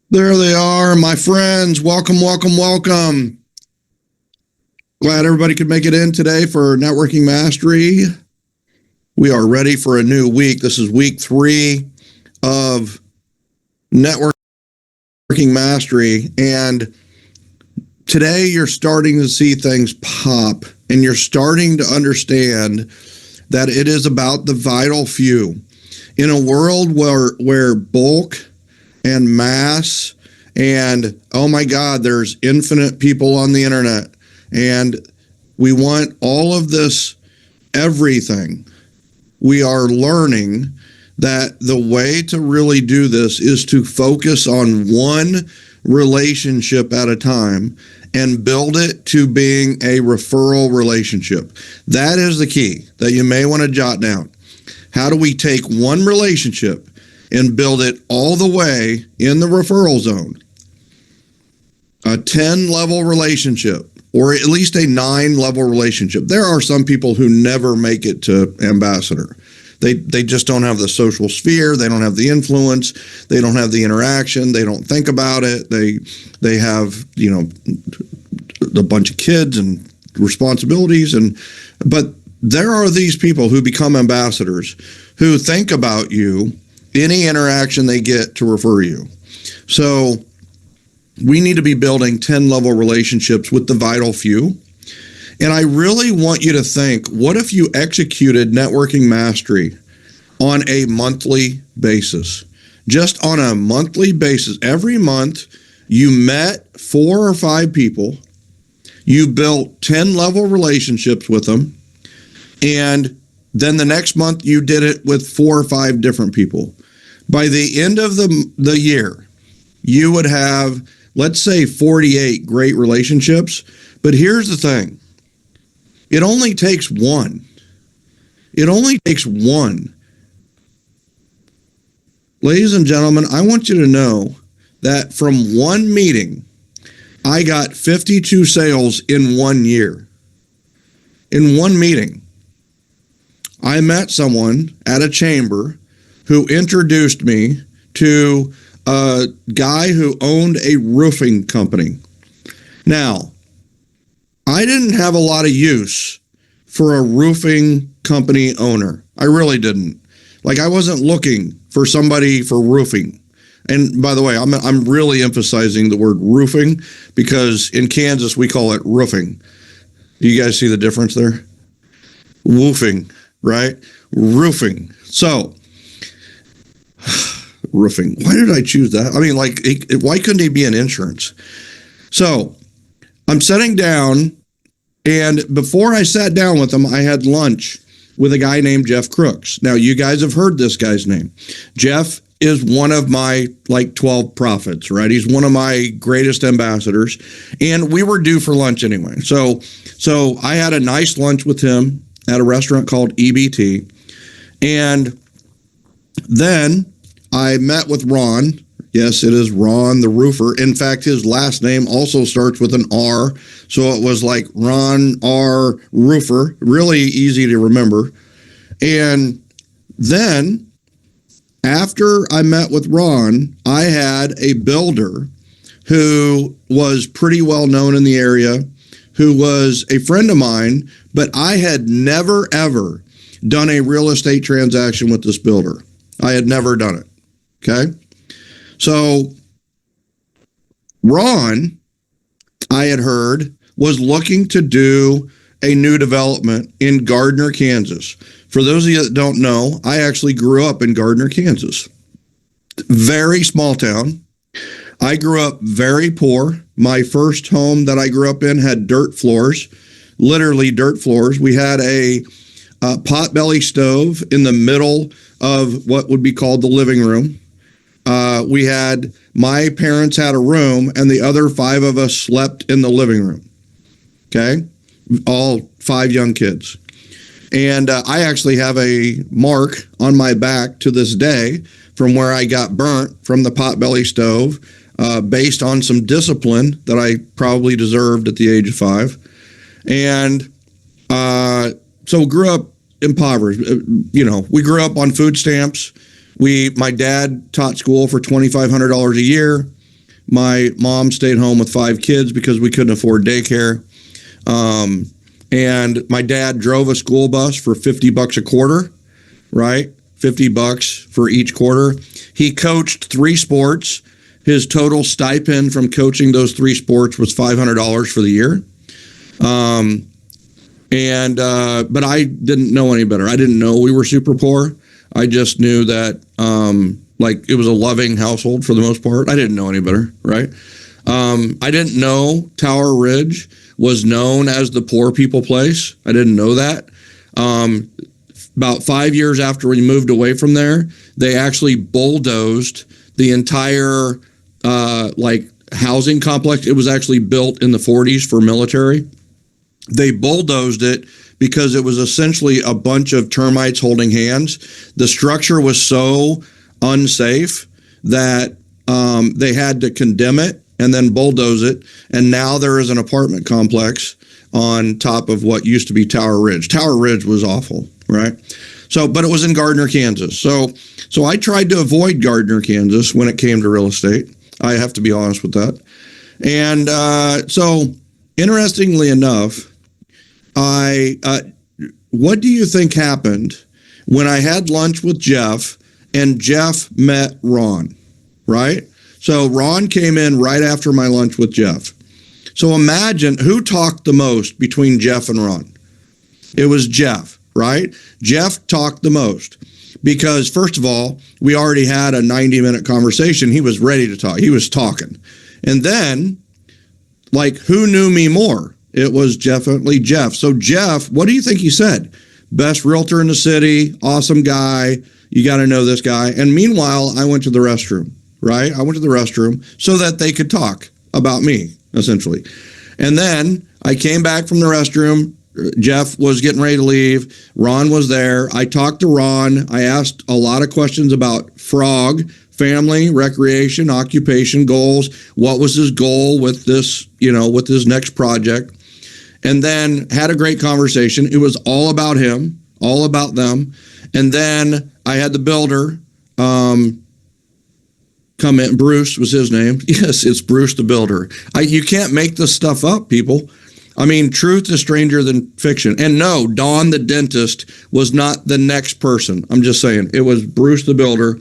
There they are, my friends. Welcome, welcome, welcome. Glad everybody could make it in today for Networking Mastery. We are ready for a new week. This is week 3 of Networking Mastery. And today you're starting to see things pop and you're starting to understand that it is about the vital few. In a world where bulk and mass and oh my God, there's infinite people on the internet and we want all of this everything. We are learning that the way to really do this is to focus on one relationship at a time and build it to being a referral relationship. That is the key that you may want to jot down. How do we take one relationship and build it all the way in the referral zone? A 10-level relationship, or at least a 9-level relationship. There are some people who never make it to ambassador. They just don't have the social sphere. They don't have the influence. They don't have the interaction. They don't think about it. They have, a bunch of kids and responsibilities. But there are these people who become ambassadors who think about you, any interaction they get to refer you. So we need to be building 10-level relationships with the vital few. And I really want you to think, what if you executed Networking Mastery on a monthly basis? Just on a monthly basis. Every month, you met 4 or 5 people. You built 10-level relationships with them. And then the next month, you did it with 4 or 5 different people. By the end of the year, you would have, let's say, 48 great relationships. But here's the thing. It only takes one. It only takes one. Ladies and gentlemen, I want you to know that from one meeting, I got 52 sales in 1 year. In one meeting. I met someone at a chamber who introduced me to a guy who owned a roofing company. Now, I didn't have a lot of use for a roofing company owner. I really didn't. I wasn't looking for somebody for roofing. And by the way, I'm really emphasizing the word roofing because in Kansas we call it roofing. Do you guys see the difference there? Woofing, right? Roofing. So, roofing. Why did I choose that? I mean, why couldn't he be in insurance? So, I'm sitting down, and before I sat down with him, I had lunch with a guy named Jeff Crooks. Now, you guys have heard this guy's name. Jeff is one of my 12 prophets, right? He's one of my greatest ambassadors, and we were due for lunch anyway. So I had a nice lunch with him at a restaurant called EBT, and then I met with Ron. Yes, it is Ron the roofer. In fact, his last name also starts with an R. So it was like Ron R. Roofer. Really easy to remember. And then after I met with Ron, I had a builder who was pretty well known in the area, who was a friend of mine, but I had never, ever done a real estate transaction with this builder. I had never done it. Okay. So Ron, I had heard, was looking to do a new development in Gardner, Kansas. For those of you that don't know, I actually grew up in Gardner, Kansas. Very small town. I grew up very poor. My first home that I grew up in had dirt floors, literally dirt floors. We had a potbelly stove in the middle of what would be called the living room. My parents had a room and the other 5 of us slept in the living room. Okay. All 5 young kids. And I actually have a mark on my back to this day from where I got burnt from the potbelly stove based on some discipline that I probably deserved at the age of 5. And so grew up impoverished. We grew up on food stamps. My dad taught school for $2,500 a year. My mom stayed home with 5 kids because we couldn't afford daycare. And my dad drove a school bus for $50 a quarter, right? $50 for each quarter. He coached 3 sports. His total stipend from coaching those 3 sports was $500 for the year. But I didn't know any better. I didn't know we were super poor. I just knew that, it was a loving household for the most part. I didn't know any better, right? I didn't know Tower Ridge was known as the poor people place. I didn't know that. About 5 years after we moved away from there, they actually bulldozed the entire housing complex. It was actually built in the 40s for military. They bulldozed it because it was essentially a bunch of termites holding hands. The structure was so unsafe that they had to condemn it and then bulldoze it. And now there is an apartment complex on top of what used to be Tower Ridge. Tower Ridge was awful, right? But it was in Gardner, Kansas. So I tried to avoid Gardner, Kansas when it came to real estate. I have to be honest with that. And so interestingly enough, what do you think happened when I had lunch with Jeff and Jeff met Ron, right? So Ron came in right after my lunch with Jeff. So imagine who talked the most between Jeff and Ron. It was Jeff, right? Jeff talked the most because, first of all, we already had a 90-minute conversation. He was ready to talk. He was talking. And then, who knew me more? It was definitely Jeff. So Jeff, what do you think he said? Best realtor in the city, awesome guy. You got to know this guy. And meanwhile, I went to the restroom, right? I went to the restroom so that they could talk about me, essentially. And then I came back from the restroom. Jeff was getting ready to leave. Ron was there. I talked to Ron. I asked a lot of questions about Frog, family, recreation, occupation, goals. What was his goal with this, with his next project? And then had a great conversation. It was all about him, all about them. And then I had the builder come in. Bruce was his name. Yes, it's Bruce the builder. You can't make this stuff up, people. I mean, truth is stranger than fiction. And no, Don the dentist was not the next person. I'm just saying. It was Bruce the builder.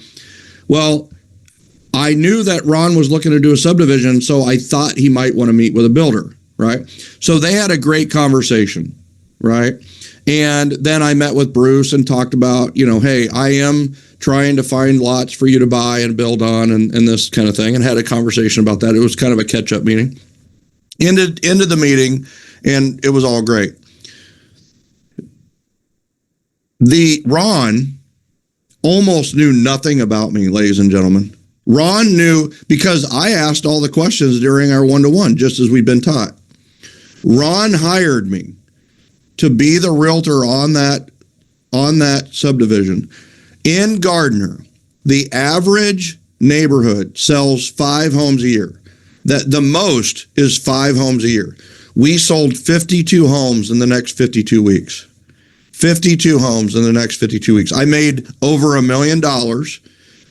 Well, I knew that Ron was looking to do a subdivision, so I thought he might want to meet with a builder, right? So they had a great conversation, right? And then I met with Bruce and talked about, hey, I am trying to find lots for you to buy and build on and this kind of thing, and had a conversation about that. It was kind of a catch-up meeting. Ended the meeting, and it was all great. Ron almost knew nothing about me, ladies and gentlemen. Ron knew because I asked all the questions during our one-to-one, just as we've been taught. Ron hired me to be the realtor on that subdivision. In Gardner, the average neighborhood sells 5 homes a year. The most is 5 homes a year. We sold 52 homes in the next 52 weeks. 52 homes in the next 52 weeks. I made over $1 million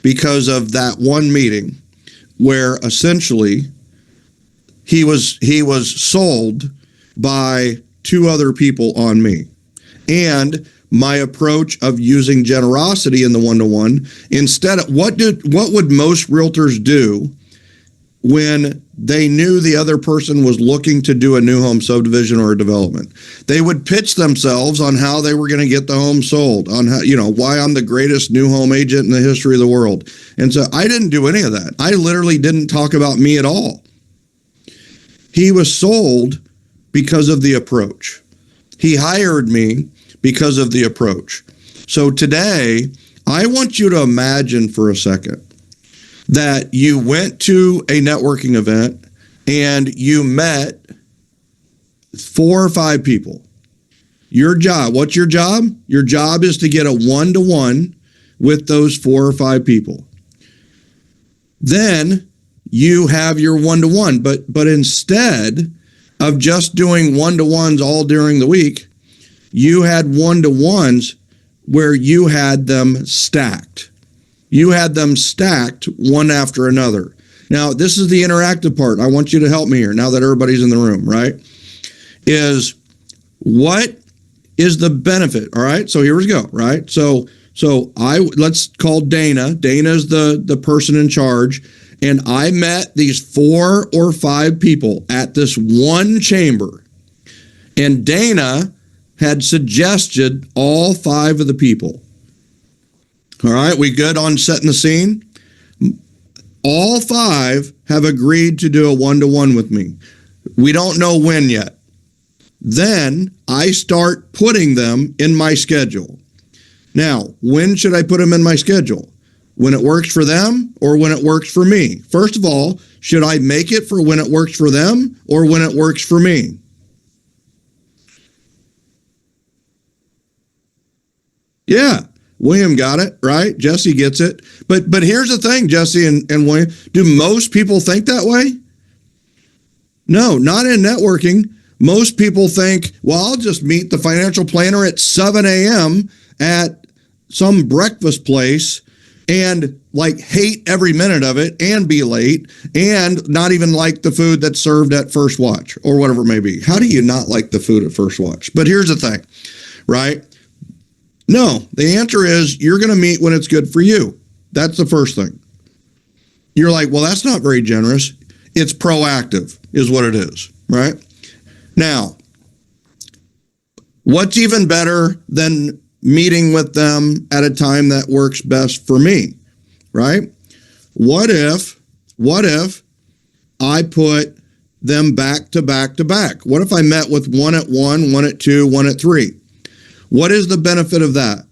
because of that one meeting where essentially he was sold by 2 other people on me. And my approach of using generosity in the one-to-one, instead of what would most realtors do when they knew the other person was looking to do a new home subdivision or a development? They would pitch themselves on how they were going to get the home sold, on how, why I'm the greatest new home agent in the history of the world. And so I didn't do any of that. I literally didn't talk about me at all. He was sold because of the approach. He hired me because of the approach. So today, I want you to imagine for a second that you went to a networking event and you met 4 or 5 people. Your job, what's your job? Your job is to get a one-to-one with those 4 or 5 people. Then you have your one-to-one, but instead of just doing one-to-ones all during the week, you had one-to-ones where you had them stacked. You had them stacked one after another. Now, this is the interactive part. I want you to help me here now that everybody's in the room, right? Is what is the benefit? All right. So here we go. Right. So let's call Dana. Dana's the person in charge. And I met these 4 or 5 people at this one chamber. And Dana had suggested all 5 of the people. All right. We good on setting the scene? All 5 have agreed to do a 1-to-1 with me. We don't know when yet. Then I start putting them in my schedule. Now, when should I put them in my schedule? When it works for them or when it works for me? First of all, should I make it for when it works for them or when it works for me? Yeah, William got it, right? Jesse gets it. But here's the thing, Jesse and William. Do most people think that way? No, not in networking. Most people think, well, I'll just meet the financial planner at 7 a.m. at some breakfast place and like hate every minute of it and be late and not even like the food that's served at First Watch or whatever it may be. How do you not like the food at First Watch? But here's the thing, right? No, the answer is you're going to meet when it's good for you. That's the first thing. You're like, well, that's not very generous. It's proactive is what it is, right? Now, what's even better than meeting with them at a time that works best for me, right? What if I put them back to back to back? What if I met with one at 1, one at 2, one at 3? What is the benefit of that?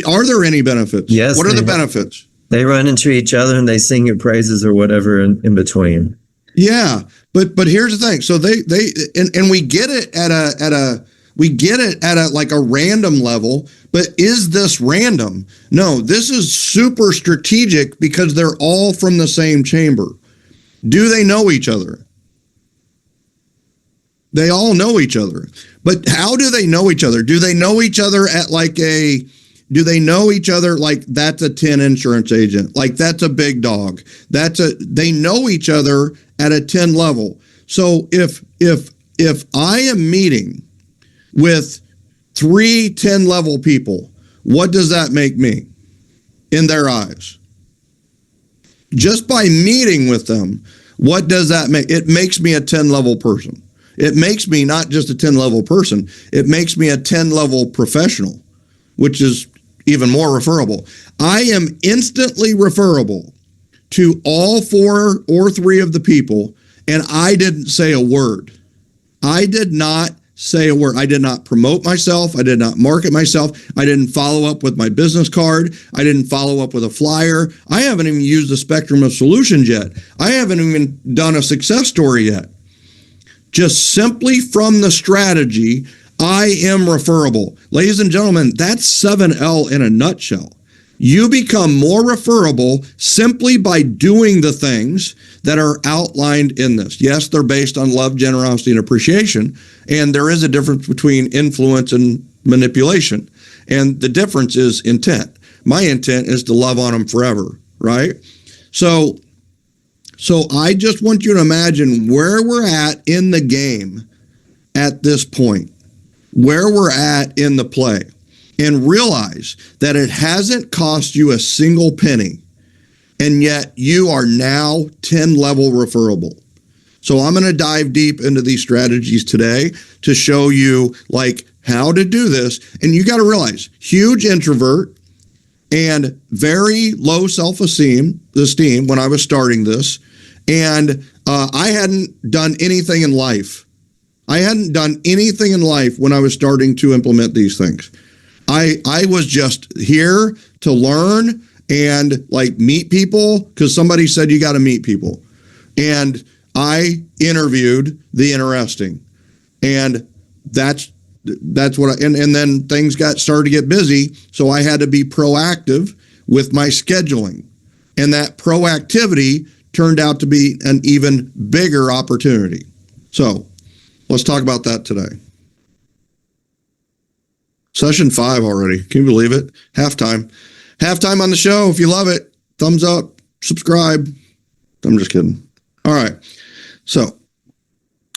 Are there any benefits? Yes. What are the benefits? They run into each other and they sing your praises or whatever in between. Yeah, but here's the thing. So they we get it at a like a random level. But is this random? No, this is super strategic because they're all from the same chamber. Do they know each other? They all know each other. But how do they know each other? Do they know each other at do they know each other like that's a 10 insurance agent? Like that's a big dog. They know each other at a 10 level. So if I am meeting with 3 10-level people, what does that make me in their eyes? Just by meeting with them, what does that make? It makes me a 10-level person. It makes me not just a 10-level person. It makes me a 10-level professional, which is even more referable. I am instantly referable to all 4 or 3 of the people, and I didn't say a word. I did not say a word. I did not promote myself. I did not market myself. I didn't follow up with my business card. I didn't follow up with a flyer. I haven't even used the spectrum of solutions yet. I haven't even done a success story yet. Just simply from the strategy, I am referable. Ladies and gentlemen, that's 7L in a nutshell. You become more referable simply by doing the things that are outlined in this. Yes, they're based on love, generosity, and appreciation. And there is a difference between influence and manipulation. And the difference is intent. My intent is to love on them forever, right? So I just want you to imagine where we're at in the game at this point, where we're at in the play, and realize that it hasn't cost you a single penny, and yet you are now 10-level referable. So I'm going to dive deep into these strategies today to show you like how to do this. And you got to realize, huge introvert and very low self-esteem when I was starting this. And I hadn't done anything in life. I hadn't done anything in life when I was starting to implement these things. I was just here to learn and like meet people because somebody said you got to meet people. And I interviewed the interesting. And that's what and then things started to get busy. So I had to be proactive with my scheduling. And that proactivity turned out to be an even bigger opportunity. So let's talk about that today. Session 5 already. Can you believe it? Halftime on the show. If you love it, thumbs up, subscribe. I'm just kidding. All right. So,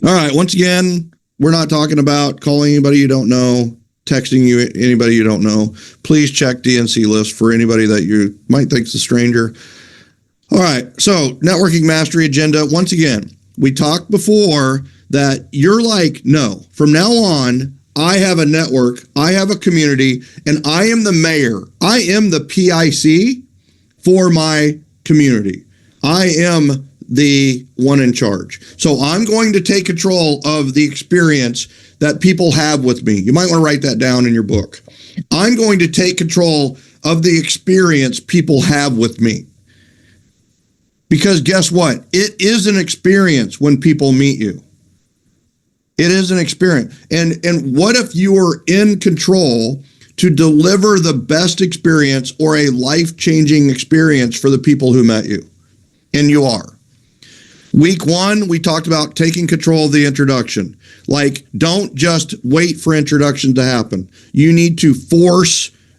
all right. Once again, we're not talking about calling anybody you don't know, texting you anybody you don't know. Please check DNC list for anybody that you might think is a stranger. All right. So, networking mastery agenda. Once again, we talked before that you're like, no, from now on, I have a network, I have a community, and I am the mayor. I am the PIC for my community. I am the one in charge. So I'm going to take control of the experience that people have with me. You might want to write that down in your book. I'm going to take control of the experience people have with me. Because guess what? It is an experience when people meet you. It is an experience. And what if you were in control to deliver the best experience or a life-changing experience for the people who met you? And you are. Week 1, we talked about taking control of the introduction. Like, don't just wait for introduction to happen. You need to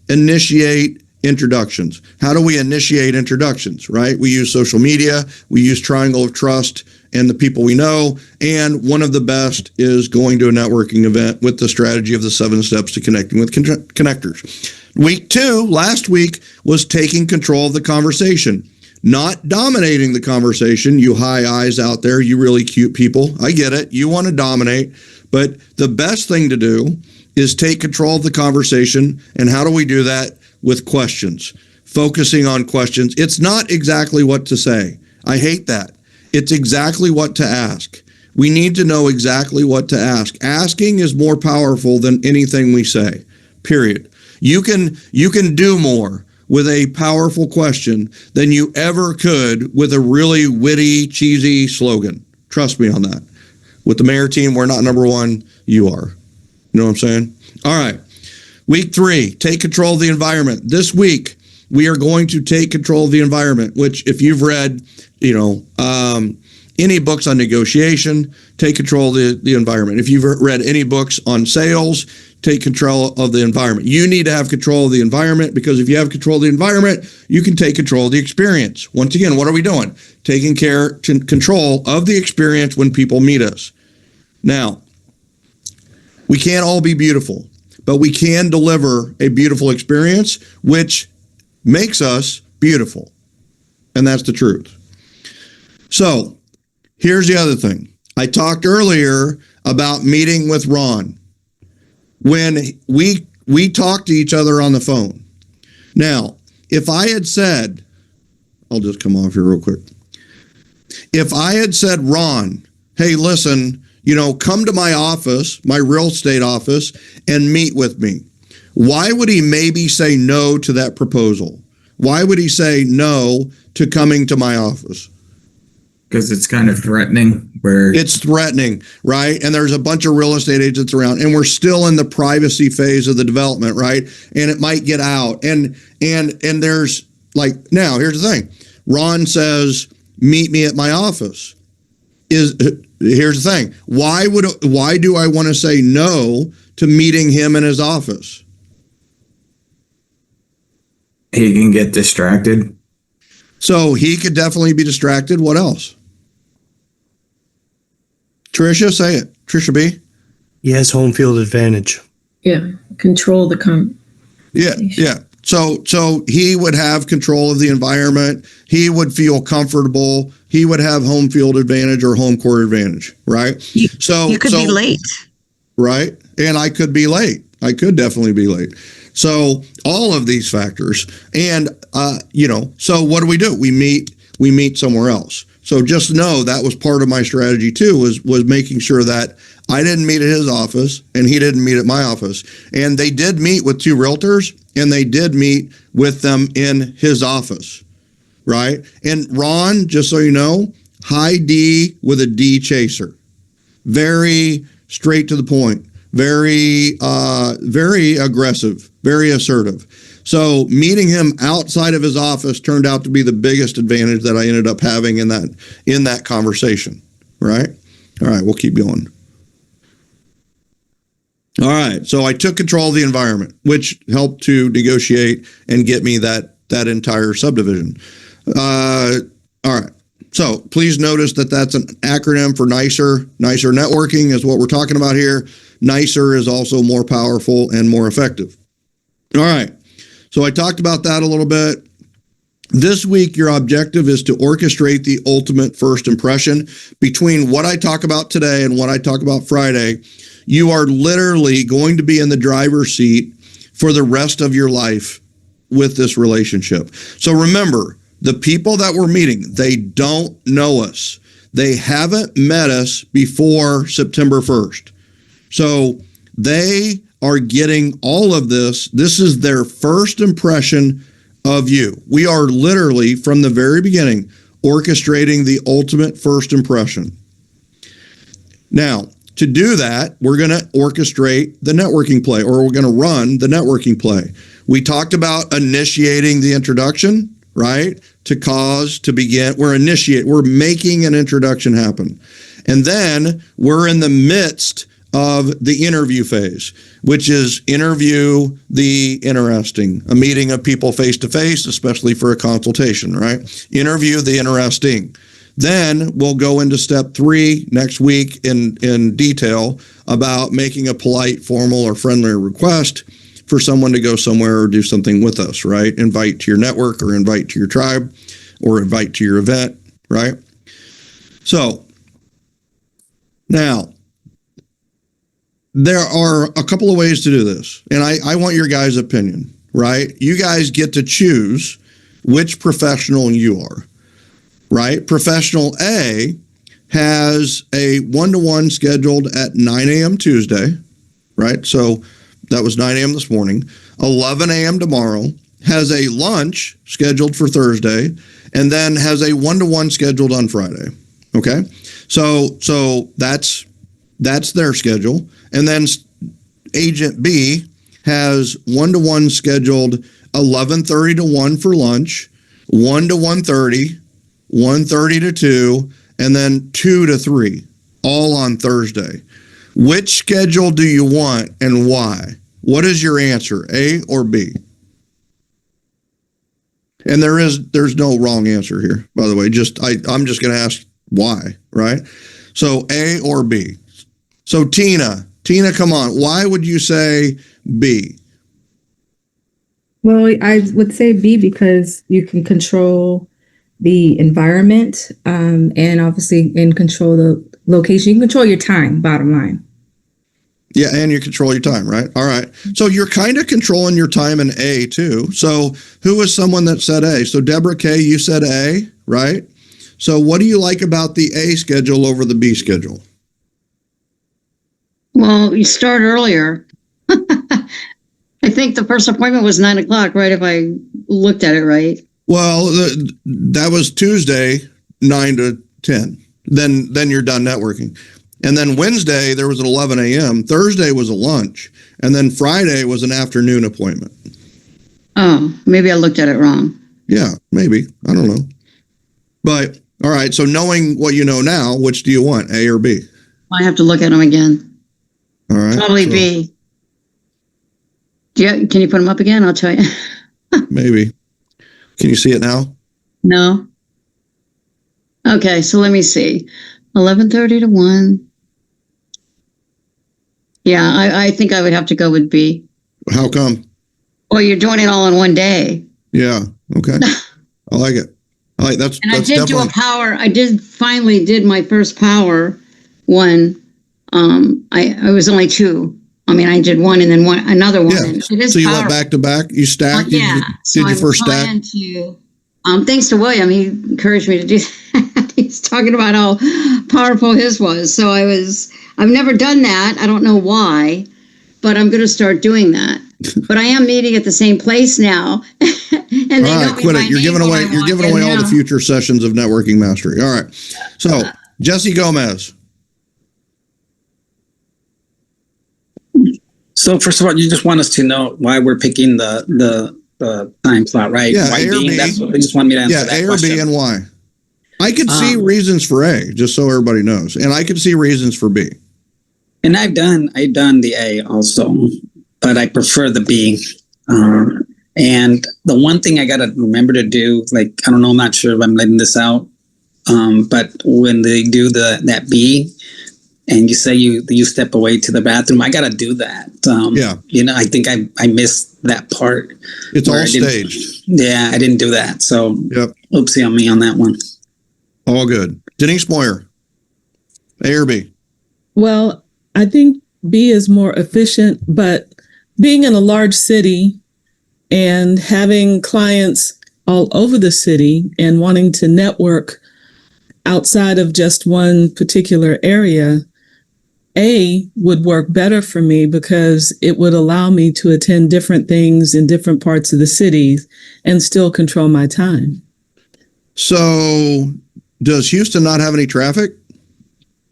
initiate introductions. How do we initiate introductions, right? We use social media, we use Triangle of Trust and the people we know, and one of the best is going to a networking event with the strategy of the 7 steps to connecting with connectors. Week 2, last week, was taking control of the conversation. Not dominating the conversation, you high eyes out there, you really cute people. I get it. You want to dominate. But the best thing to do is take control of the conversation. And how do we do that? With questions. Focusing on questions. It's not exactly what to say. I hate that. It's exactly what to ask. We need to know exactly what to ask. Asking is more powerful than anything we say. Period. You can do more with a powerful question than you ever could with a really witty, cheesy slogan. Trust me on that. With the mayor team, we're not number 1. You are. You know what I'm saying? All right. Week 3, take control of the environment. This week, we are going to take control of the environment, which if you've read, any books on negotiation, take control of the environment. If you've read any books on sales, take control of the environment. You need to have control of the environment, because if you have control of the environment, you can take control of the experience. Once again, what are we doing? Taking control of the experience when people meet us. Now, we can't all be beautiful, but we can deliver a beautiful experience, which makes us beautiful. And that's the truth. So here's the other thing. I talked earlier about meeting with Ron. When we talk to each other on the phone. Now, if I had said, I'll just come off here real quick. If I had said, Ron, hey, listen, come to my office, my real estate office, and meet with me. Why would he maybe say no to that proposal? Why would he say no to coming to my office? Because it's kind of threatening. It's threatening, right? And there's a bunch of real estate agents around, and we're still in the privacy phase of the development, right? And it might get out. And there's now here's the thing. Ron says, meet me at my office. Here's the thing. Why do I want to say no to meeting him in his office? He can get distracted. So he could definitely be distracted. What else? Tricia, say it. Tricia B. He has home field advantage. Yeah, control the Yeah. So he would have control of the environment. He would feel comfortable. He would have home field advantage or home court advantage, right? You could be late. Right? And I could be late. I could definitely be late. So all of these factors. And, so what do? We meet somewhere else. So just know that was part of my strategy too, was making sure that I didn't meet at his office and he didn't meet at my office. And they did meet with 2 realtors, and they did meet with them in his office, right? And Ron, just so you know, high D with a D chaser. Very straight to the point. Very aggressive, very assertive. So meeting him outside of his office turned out to be the biggest advantage that I ended up having in that conversation, right? All right, we'll keep going. All right, so I took control of the environment, which helped to negotiate and get me that entire subdivision. All right. So please notice that that's an acronym for NICER. NICER networking is what we're talking about here. NICER is also more powerful and more effective. All right. So I talked about that a little bit. This week, your objective is to orchestrate the ultimate first impression. Between what I talk about today and what I talk about Friday, you are literally going to be in the driver's seat for the rest of your life with this relationship. So remember, the people that we're meeting, they don't know us. They haven't met us before September 1st. So they are getting all of this. This is their first impression of you. We are literally, from the very beginning, orchestrating the ultimate first impression. Now, to do that, we're going to orchestrate the networking play, or we're going to run the networking play. We talked about initiating the introduction, right? To begin, we're making an introduction happen. And then we're in the midst of the interview phase, which is interview the interesting, a meeting of people face to face, especially for a consultation, right? Interview the interesting. Then we'll go into step 3 next week in detail about making a polite, formal, or friendly request for someone to go somewhere or do something with us, right? Invite to your network, or invite to your tribe, or invite to your event, right? So now, there are a couple of ways to do this, and I want your guys' opinion, right? You guys get to choose which professional you are, right? Professional A has a one-to-one scheduled at 9 a.m. Tuesday, right? So that was 9 a.m. this morning. 11 a.m. tomorrow, has a lunch scheduled for Thursday, and then has a one-to-one scheduled on Friday. Okay? So that's their schedule. And then Agent B has one-to-one scheduled 11:30 to 1 for lunch, 1 to 1:30, 1:30 to 2, and then 2 to 3, all on Thursday. Which schedule do you want and why? What is your answer, A or B? And there's no wrong answer here, by the way. I'm just going to ask why, right? So A or B. So Tina, come on. Why would you say B? Well, I would say B because you can control the environment, and obviously control the location. You can control your time, bottom line. Yeah, and you control your time, right? All right. So you're kind of controlling your time in A too. So who was someone that said A? So Deborah K., you said A, right? So what do you like about the A schedule over the B schedule? Well, you start earlier. I think the first appointment was 9 o'clock, right? If I looked at it right. Well, that was Tuesday, 9 to 10. Then you're done networking. And then Wednesday, there was an 11 a.m. Thursday was a lunch. And then Friday was an afternoon appointment. Oh, maybe I looked at it wrong. Yeah, maybe. I don't know. But, all right. So knowing what you know now, which do you want, A or B? I have to look at them again. All right. Probably so B. Can you put them up again? I'll tell you. Maybe. Can you see it now? No. Okay, so let me see. 11:30 to 1. Yeah, I think I would have to go with B. How come? Well, you're doing it all in one day. Yeah. Okay. I like it. I like that's. And that's I did do a definitely- power. I finally did my first power one. I was only 2. I mean, I did one and then another one. Yeah. And it is So you powerful. went back to back. You stacked. Yeah. Did you first stack? Thanks to William, he encouraged me to do that. He's talking about how powerful his was. So I've never done that. I don't know why, but I'm going to start doing that. But I am meeting at the same place now. And All right, quit it. You're giving away all the future sessions of Networking Mastery. All right. So Jesse Gomez. So first of all, you just want us to know why we're picking the time slot, right? Yeah, why A or B? B. That's what you just want me to answer. Yeah, that A or question. B and why? I could see reasons for A, just so everybody knows, and I could see reasons for B. And I've done the A also, but I prefer the B. And the one thing I got to remember to do, like, I don't know, I'm not sure if I'm letting this out. But when they do that B and you say you step away to the bathroom, I got to do that. Yeah. I think I missed that part. It's where all I didn't- staged. Yeah, I didn't do that. So Yep. oopsie on me on that one. All good. Denise Moyer, A or B? Well, I think B is more efficient, but being in a large city and having clients all over the city and wanting to network outside of just one particular area, A would work better for me because it would allow me to attend different things in different parts of the city and still control my time. So does Houston not have any traffic?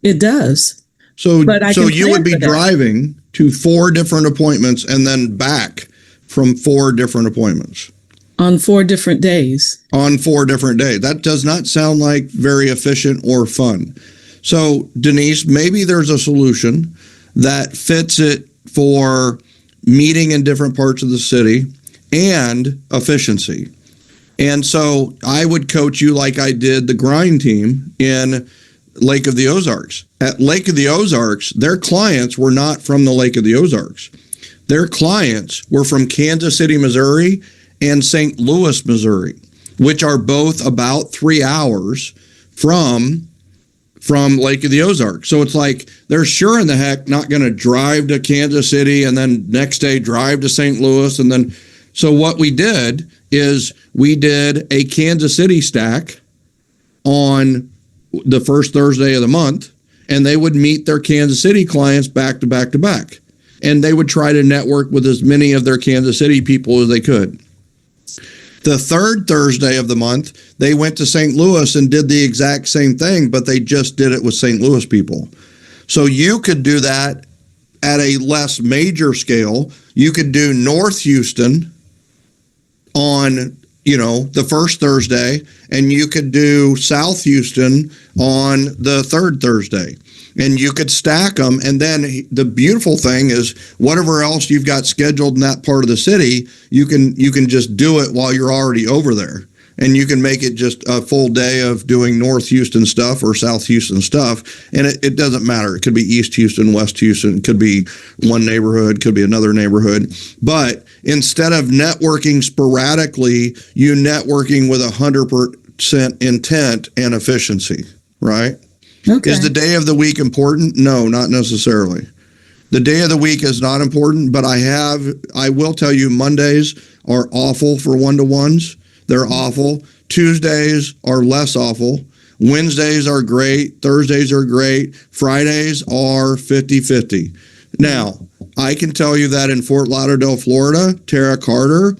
It does. So, But I so can you plan would be for that. driving to 4 different appointments and then back from 4 different appointments On 4 different days. on 4 different days. That does not sound like very efficient or fun. So, Denise, maybe there's a solution that fits it for meeting in different parts of the city and efficiency. And so I would coach you like I did the grind team in Lake of the Ozarks. At Lake of the Ozarks, their clients were not from the Lake of the Ozarks. Their clients were from Kansas City, Missouri and St. Louis, Missouri, which are both about 3 hours from Lake of the Ozarks. So it's like they're sure in the heck not going to drive to Kansas City and then next day drive to St. Louis. And then, so what we did is we did a Kansas City stack on the first Thursday of the month, and they would meet their Kansas City clients back to back to back. And they would try to network with as many of their Kansas City people as they could. The third Thursday of the month, they went to St. Louis and did the exact same thing, but they just did it with St. Louis people. So you could do that at a less major scale. You could do North Houston on, the first Thursday, and you could do South Houston on the third Thursday. And you could stack them. And then the beautiful thing is whatever else you've got scheduled in that part of the city, you can just do it while you're already over there. And you can make it just a full day of doing North Houston stuff or South Houston stuff. And it doesn't matter. It could be East Houston, West Houston, it could be one neighborhood, could be another neighborhood. But instead of networking sporadically, you networking with 100% intent and efficiency, right? Okay. Is the day of the week important? No, not necessarily. The day of the week is not important, but I will tell you Mondays are awful for one-to-ones. They're awful. Tuesdays are less awful. Wednesdays are great. Thursdays are great. Fridays are 50-50. Now, I can tell you that in Fort Lauderdale, Florida, Tara Carter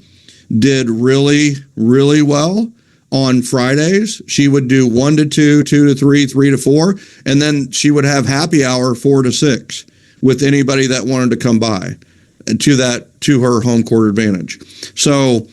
did really, really well. On Fridays, she would do 1 to 2, 2 to 3, 3 to 4, and then she would have happy hour 4 to 6 with anybody that wanted to come by to her home court advantage. So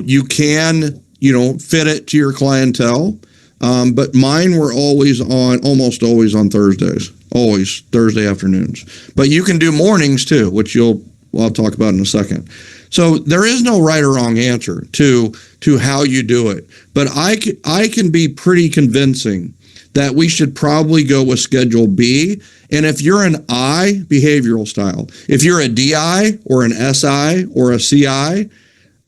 you can, fit it to your clientele. But mine were almost always on Thursdays, always Thursday afternoons. But you can do mornings too, which I'll talk about in a second. So there is no right or wrong answer to how you do it. But I can be pretty convincing that we should probably go with Schedule B. And if you're an I, behavioral style, if you're a DI or an SI or a CI,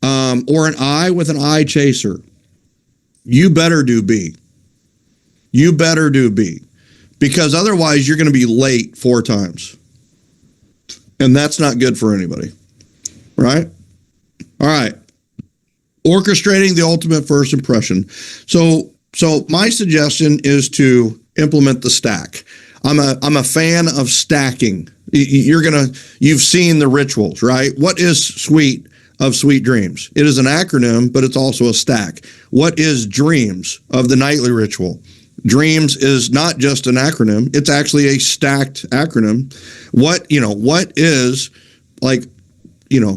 or an I with an I chaser, you better do B. You better do B. Because otherwise you're going to be late 4 times. And that's not good for anybody. Right? All right. Orchestrating the ultimate first impression. So my suggestion is to implement the stack. I'm a fan of stacking. You've seen the rituals, right? What is Suite of Sweet Dreams? It is an acronym, but it's also a stack. What is Dreams of the Nightly Ritual? Dreams is not just an acronym. It's actually a stacked acronym. What is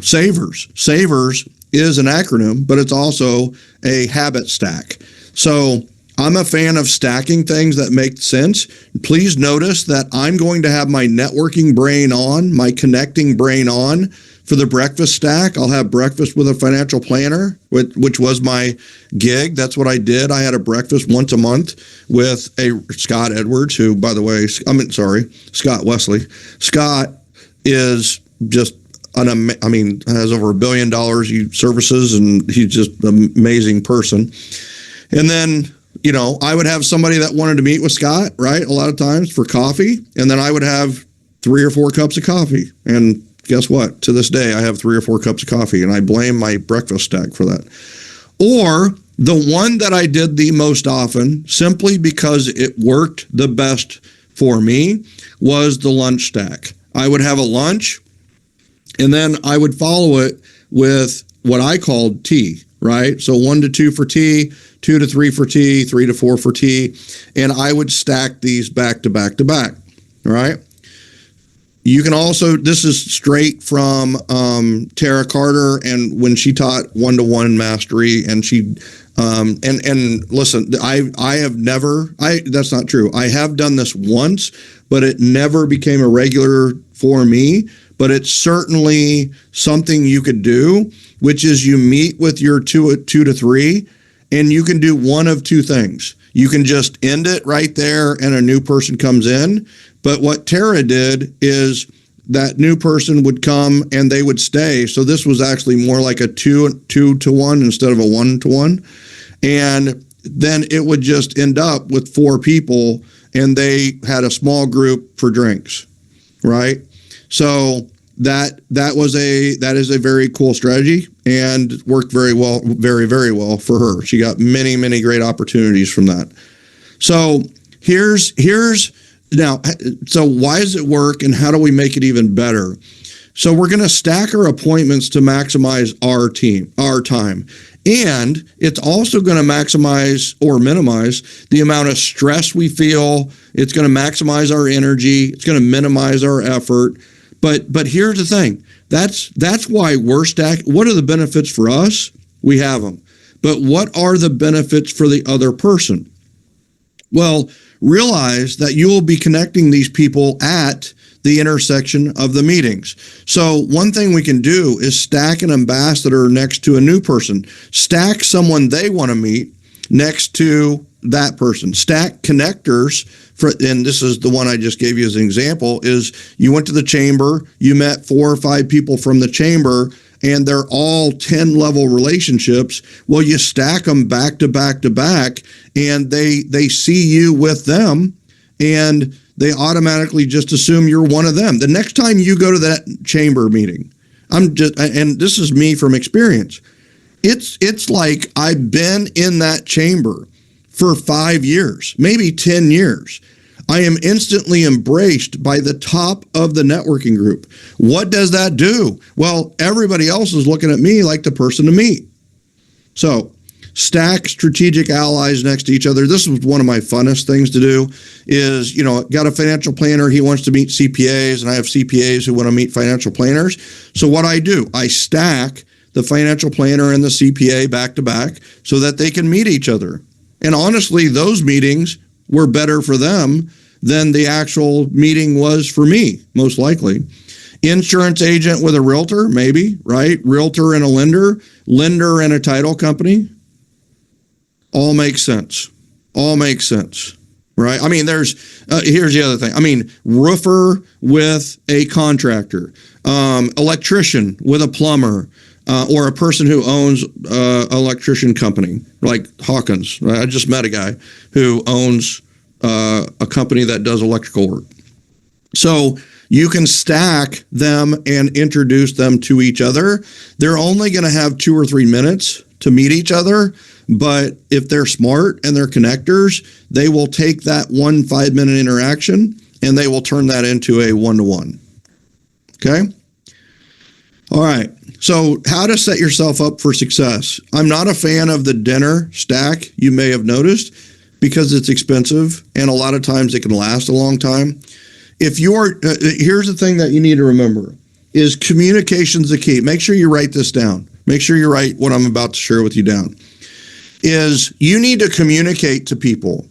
Savers? Savers is an acronym, but it's also a habit stack. So I'm a fan of stacking things that make sense. Please notice that I'm going to have my networking brain on, my connecting brain on for the breakfast stack, I'll have breakfast with a financial planner, which was my gig. That's what I did. I had a breakfast once a month with a Scott Edwards, who, by the way, Scott Wesley. Scott is just has over $1 billion he services, and he's just an amazing person. And then, I would have somebody that wanted to meet with Scott, right? A lot of times for coffee. And then I would have 3 or 4 cups of coffee. And guess what? To this day, I have 3 or 4 cups of coffee, and I blame my breakfast stack for that. Or the one that I did the most often, simply because it worked the best for me, was the lunch stack. I would have a lunch, and then I would follow it with what I called tea, right? So 1 to 2 for tea, 2 to 3 for tea, 3 to 4 for tea, and I would stack these back to back to back, right? You can also, this is straight from Tara Carter, and when she taught one-to-one mastery, and she, and listen, that's not true. I have done this once, but it never became a regular for me, but it's certainly something you could do, which is you meet with your 2 to 3, and you can do one of 2 things. You can just end it right there and a new person comes in. But what Tara did is that new person would come and they would stay. So this was actually more like a 2 to 1 instead of a 1 to 1. And then it would just end up with 4 people, and they had a small group for drinks, right? So that is a very cool strategy and worked very well, very, very well for her. She got many, many great opportunities from that. So here's now, so why does it work, and how do we make it even better? So we're going to stack our appointments to maximize our time. And it's also going to maximize or minimize the amount of stress we feel. It's going to maximize our energy. It's going to minimize our effort. But here's the thing. That's why we're stacked. What are the benefits for us? We have them. But what are the benefits for the other person? Well, realize that you will be connecting these people at the intersection of the meetings. So one thing we can do is stack an ambassador next to a new person. Stack someone they want to meet next to that person. Stack connectors and this is the one I just gave you as an example, is you went to the chamber, you met 4 or 5 people from the chamber, and they're all 10-level relationships. Well, you stack them back to back to back, and they see you with them, and they automatically just assume you're one of them. The next time you go to that chamber meeting, and this is me from experience, it's like I've been in that chamber for 5 years, maybe 10 years. I am instantly embraced by the top of the networking group. What does that do? Well, everybody else is looking at me like the person to meet. So stack strategic allies next to each other. This was one of my funnest things to do is, got a financial planner. He wants to meet CPAs, and I have CPAs who want to meet financial planners. So what I do, I stack the financial planner and the CPA back to back so that they can meet each other. And honestly, those meetings were better for them than the actual meeting was for me, most likely. Insurance agent with a realtor, maybe, right? Realtor and a lender and a title company. All makes sense. All makes sense, right? I mean, here's the other thing. I mean, roofer with a contractor, electrician with a plumber, or a person who owns an electrician company, like Hawkins. Right? I just met a guy who owns a company that does electrical work. So you can stack them and introduce them to each other. They're only going to have 2 or 3 minutes to meet each other, but if they're smart and they're connectors, they will take that 1 5-minute interaction and they will turn that into a 1-to-1. Okay? All right. So how to set yourself up for success. I'm not a fan of the dinner stack, you may have noticed, because it's expensive and a lot of times it can last a long time. If you're, here's the thing that you need to remember is communication's the key. Make sure you write this down. Make sure you write what I'm about to share with you down. Is you need to communicate to people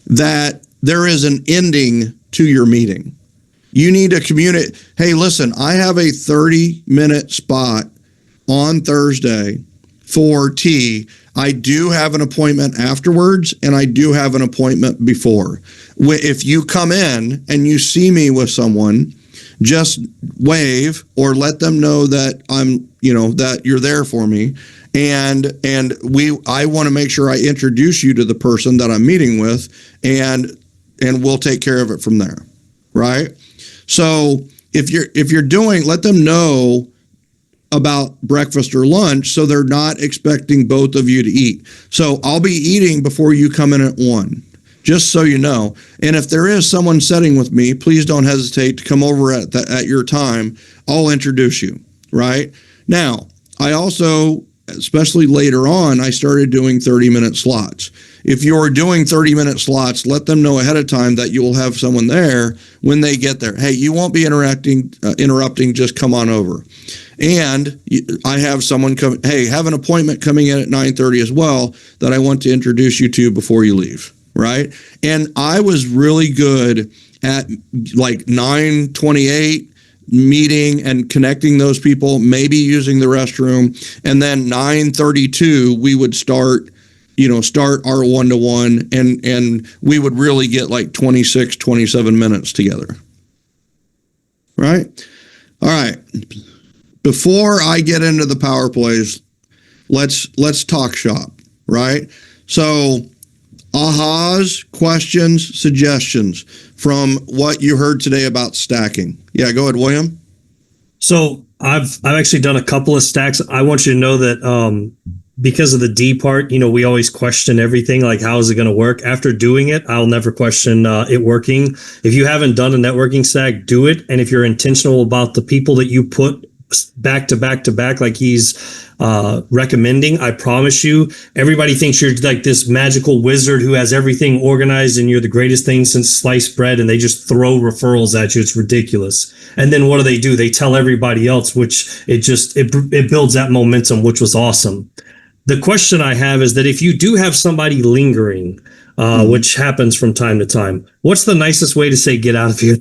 that there is an ending to your meeting. You need to communicate. Hey, listen, I have a 30-minute spot on Thursday for tea. I do have an appointment afterwards, and I do have an appointment before. If you come in and you see me with someone, just wave or let them know that that you're there for me. And I want to make sure I introduce you to the person that I'm meeting with, and we'll take care of it from there. Right? So if you're doing, let them know about breakfast or lunch so they're not expecting both of you to eat. So I'll be eating before you come in at 1, just so you know. And if there is someone sitting with me, please don't hesitate to come over at your time. I'll introduce you, right? Now, I also, especially later on, I started doing 30-minute slots. If you're doing 30-minute slots, let them know ahead of time that you will have someone there when they get there. Hey, you won't be interrupting, just come on over. And I have someone come, hey, have an appointment coming in at 9:30 as well that I want to introduce you to before you leave, right? And I was really good at like 9:28 meeting and connecting those people, maybe using the restroom. And then 9:32, we would start our one-to-one, and we would really get like 26, 27 minutes together. Right? All right. Before I get into the power plays, let's talk shop, right? So, ahas, questions, suggestions from what you heard today about stacking. Yeah, go ahead, William. So I've actually done a couple of stacks. I want you to know that because of the D part, we always question everything, like how is it going to work? After doing it, I'll never question it working. If you haven't done a networking stack, do it. And if you're intentional about the people that you put back to back to back, like he's recommending, I promise you, everybody thinks you're like this magical wizard who has everything organized and you're the greatest thing since sliced bread, and they just throw referrals at you. It's ridiculous. And then what do? They tell everybody else, which it builds that momentum, which was awesome. The question I have is that if you do have somebody lingering, which happens from time to time, what's the nicest way to say get out of here?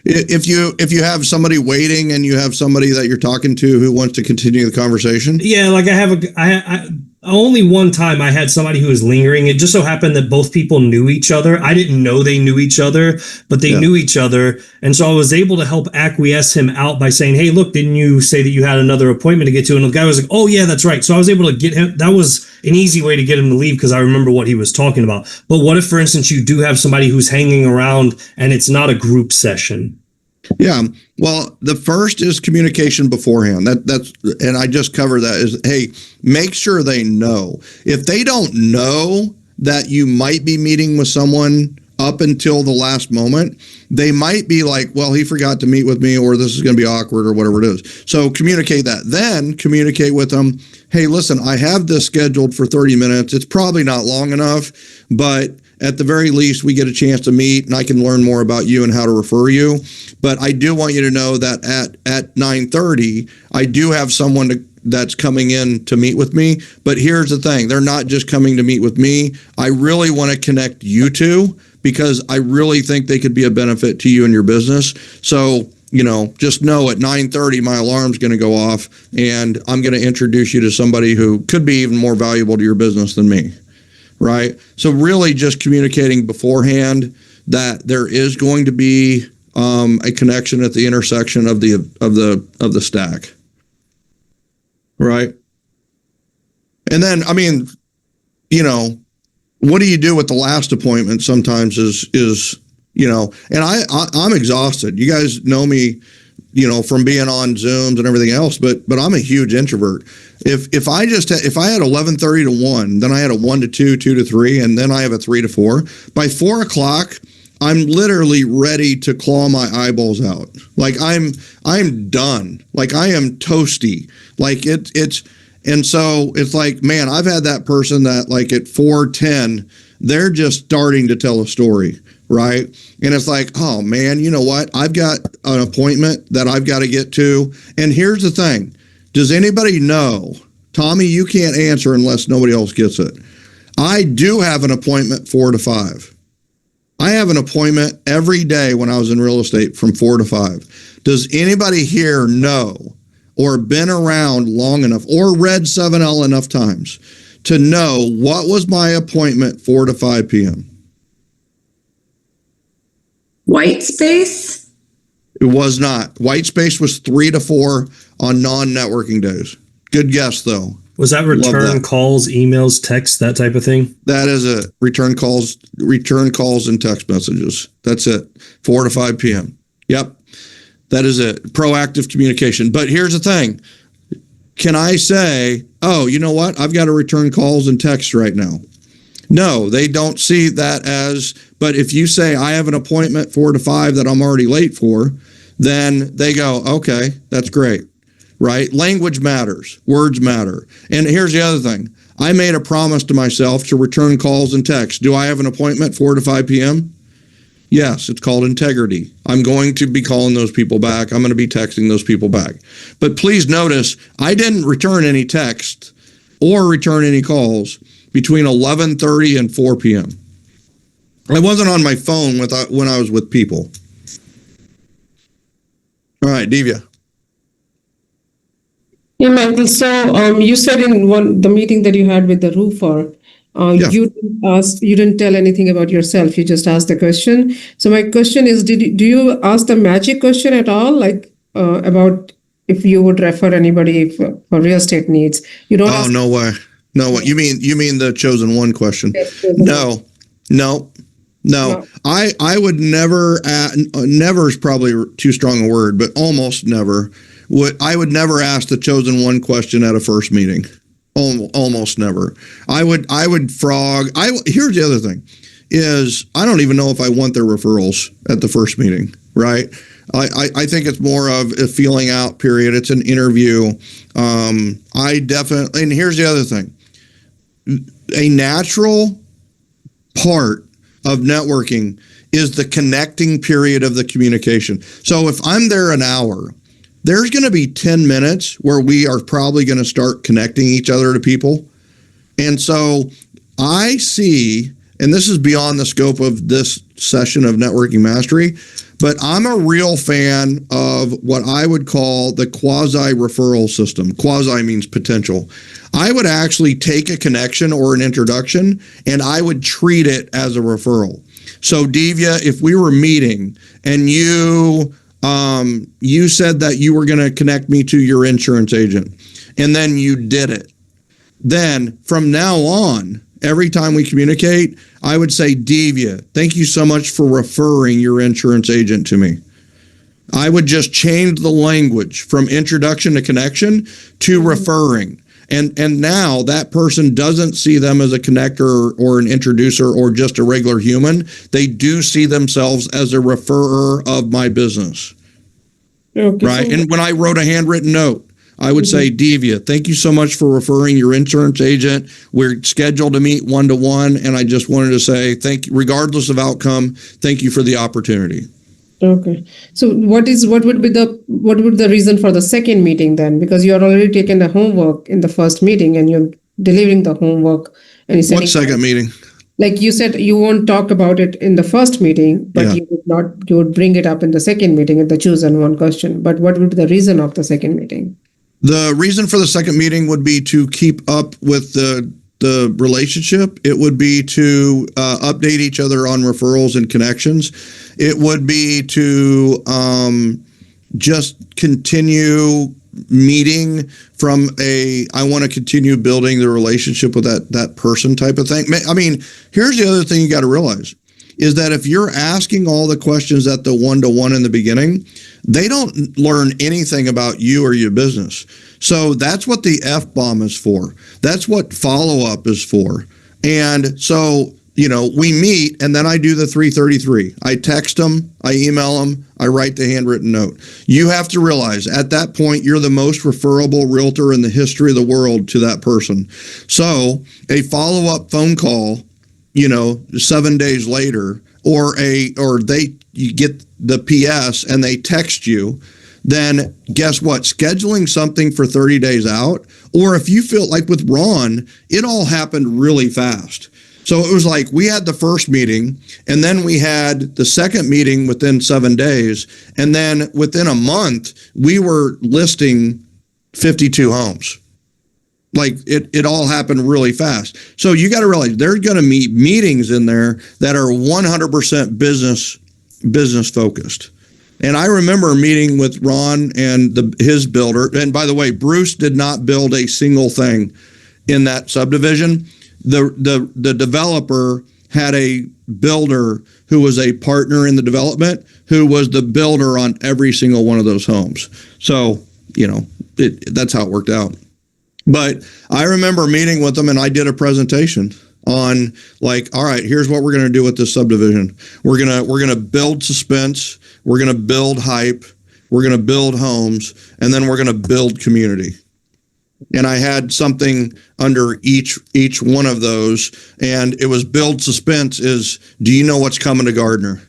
If you have somebody waiting and you have somebody that you're talking to who wants to continue the conversation. Yeah, like I only one time I had somebody who was lingering. It just so happened that both people knew each other. I didn't know they knew each other, but they knew each other. And so I was able to help acquiesce him out by saying, hey, look, didn't you say that you had another appointment to get to? And the guy was like, oh yeah, that's right. So I was able to get him. That was an easy way to get him to leave because I remember what he was talking about. But what if, for instance, you do have somebody who's hanging around and it's not a group session? Yeah. Well, the first is communication beforehand. And I just covered that is, hey, make sure they know. If they don't know that you might be meeting with someone up until the last moment, they might be like, well, he forgot to meet with me, or this is going to be awkward, or whatever it is. So communicate that. Then communicate with them. Hey, listen, I have this scheduled for 30 minutes. It's probably not long enough, but at the very least, we get a chance to meet and I can learn more about you and how to refer you. But I do want you to know that at 9:30, I do have someone that's coming in to meet with me. But here's the thing. They're not just coming to meet with me. I really want to connect you two because I really think they could be a benefit to you and your business. So, just know at 9:30, my alarm's going to go off and I'm going to introduce you to somebody who could be even more valuable to your business than me. Right. So really just communicating beforehand that there is going to be a connection at the intersection of the stack. Right. And then, what do you do with the last appointment sometimes is and I'm exhausted. You guys know me, from being on Zooms and everything else, but I'm a huge introvert. If I had 11:30 to 1, then I had a 1 to 2, 2 to 3, and then I have a 3 to 4. By 4 o'clock, I'm literally ready to claw my eyeballs out. Like I'm done. Like I am toasty. Like and so it's like, man, I've had that person that like at 4:10, they're just starting to tell a story. Right. And it's like, oh, man, you know what? I've got an appointment that I've got to get to. And here's the thing. Does anybody know? Tommy, you can't answer unless nobody else gets it. I do have an appointment 4 to 5. I have an appointment every day when I was in real estate from 4 to 5. Does anybody here know or been around long enough or read 7L enough times to know what was my appointment 4 to 5 p.m.? White space? It was not. White space was 3 to 4 on non-networking days. Good guess, though. Was that Love return that. calls, emails, texts, that type of thing? That is it. Return calls and text messages. That's it. 4 to 5 p.m. Yep. That is it. Proactive communication. But here's the thing. Can I say, oh, you know what? I've got to return calls and texts right now. No, they don't see that as, but if you say I have an appointment 4 to 5 that I'm already late for, then they go, okay, that's great, right? Language matters, words matter. And here's the other thing. I made a promise to myself to return calls and texts. Do I have an appointment 4 to 5 p.m.? Yes, it's called integrity. I'm going to be calling those people back. I'm going to be texting those people back. But please notice, I didn't return any text or return any calls between 11:30 and 4 p.m. I wasn't on my phone when I was with people. All right, Divya. Yeah, Michael. So you said in the meeting that you had with the roofer, Yeah. you didn't tell anything about yourself. You just asked the question. So my question is, do you ask the magic question at all, like about if you would refer anybody for real estate needs? You don't. Oh, no way. No way. You mean the chosen one question? No. I would never. Never is probably too strong a word, but almost never. I would never ask the chosen one question at a first meeting. Almost never. I would frog. Here's the other thing, is I don't even know if I want their referrals at the first meeting. Right. I think it's more of a feeling out period. It's an interview. I definitely. And here's the other thing. A natural part of networking is the connecting period of the communication. So if I'm there an hour, there's going to be 10 minutes where we are probably going to start connecting each other to people. And so I see, and this is beyond the scope of this session of Networking Mastery, but I'm a real fan of what I would call the quasi referral system. Quasi means potential. I would actually take a connection or an introduction and I would treat it as a referral. So Divya, if we were meeting and you said that you were going to connect me to your insurance agent and then you did it, then from now on, every time we communicate, I would say, Divya, thank you so much for referring your insurance agent to me. I would just change the language from introduction to connection to referring. And now that person doesn't see them as a connector or an introducer or just a regular human. They do see themselves as a referrer of my business. Okay, right. And when I wrote a handwritten note, I would say, Divya, thank you so much for referring your insurance agent. We're scheduled to meet 1-to-1. And I just wanted to say thank you, regardless of outcome. Thank you for the opportunity. Okay. So what would the reason for the second meeting then? Because you are already taken the homework in the first meeting and you're delivering the homework. And you said What second meeting? Like you said, you won't talk about it in the first meeting, but Yeah. you would bring it up in the second meeting in the chosen one question. But what would be the reason of the second meeting? The reason for the second meeting would be to keep up with the relationship. It would be to update each other on referrals and connections. It would be to just continue meeting from I want to continue building the relationship with that person type of thing. I mean, here's the other thing you got to realize is that if you're asking all the questions at the 1-to-1 in the beginning, they don't learn anything about you or your business. So that's what the F-bomb is for. That's what follow-up is for. And so, we meet and then I do the 333. I text them, I email them, I write the handwritten note. You have to realize at that point, you're the most referable realtor in the history of the world to that person. So a follow-up phone call, 7 days later, or you get the PS and they text you, then guess what? Scheduling something for 30 days out, or if you feel like with Ron, it all happened really fast. So it was like we had the first meeting, and then we had the second meeting within 7 days, and then within a month we were listing 52 homes. Like it all happened really fast. So you got to realize there's going to be meetings in there that are 100% business focused. And I remember meeting with Ron and his builder. And by the way, Bruce did not build a single thing in that subdivision. The developer had a builder who was a partner in the development, who was the builder on every single one of those homes. So, that's how it worked out. But I remember meeting with them, and I did a presentation on like, all right, here's what we're going to do with this subdivision. We're going to build suspense. We're going to build hype. We're going to build homes, and then we're going to build community. And I had something under each one of those, and it was build suspense is, do you know what's coming to Gardner?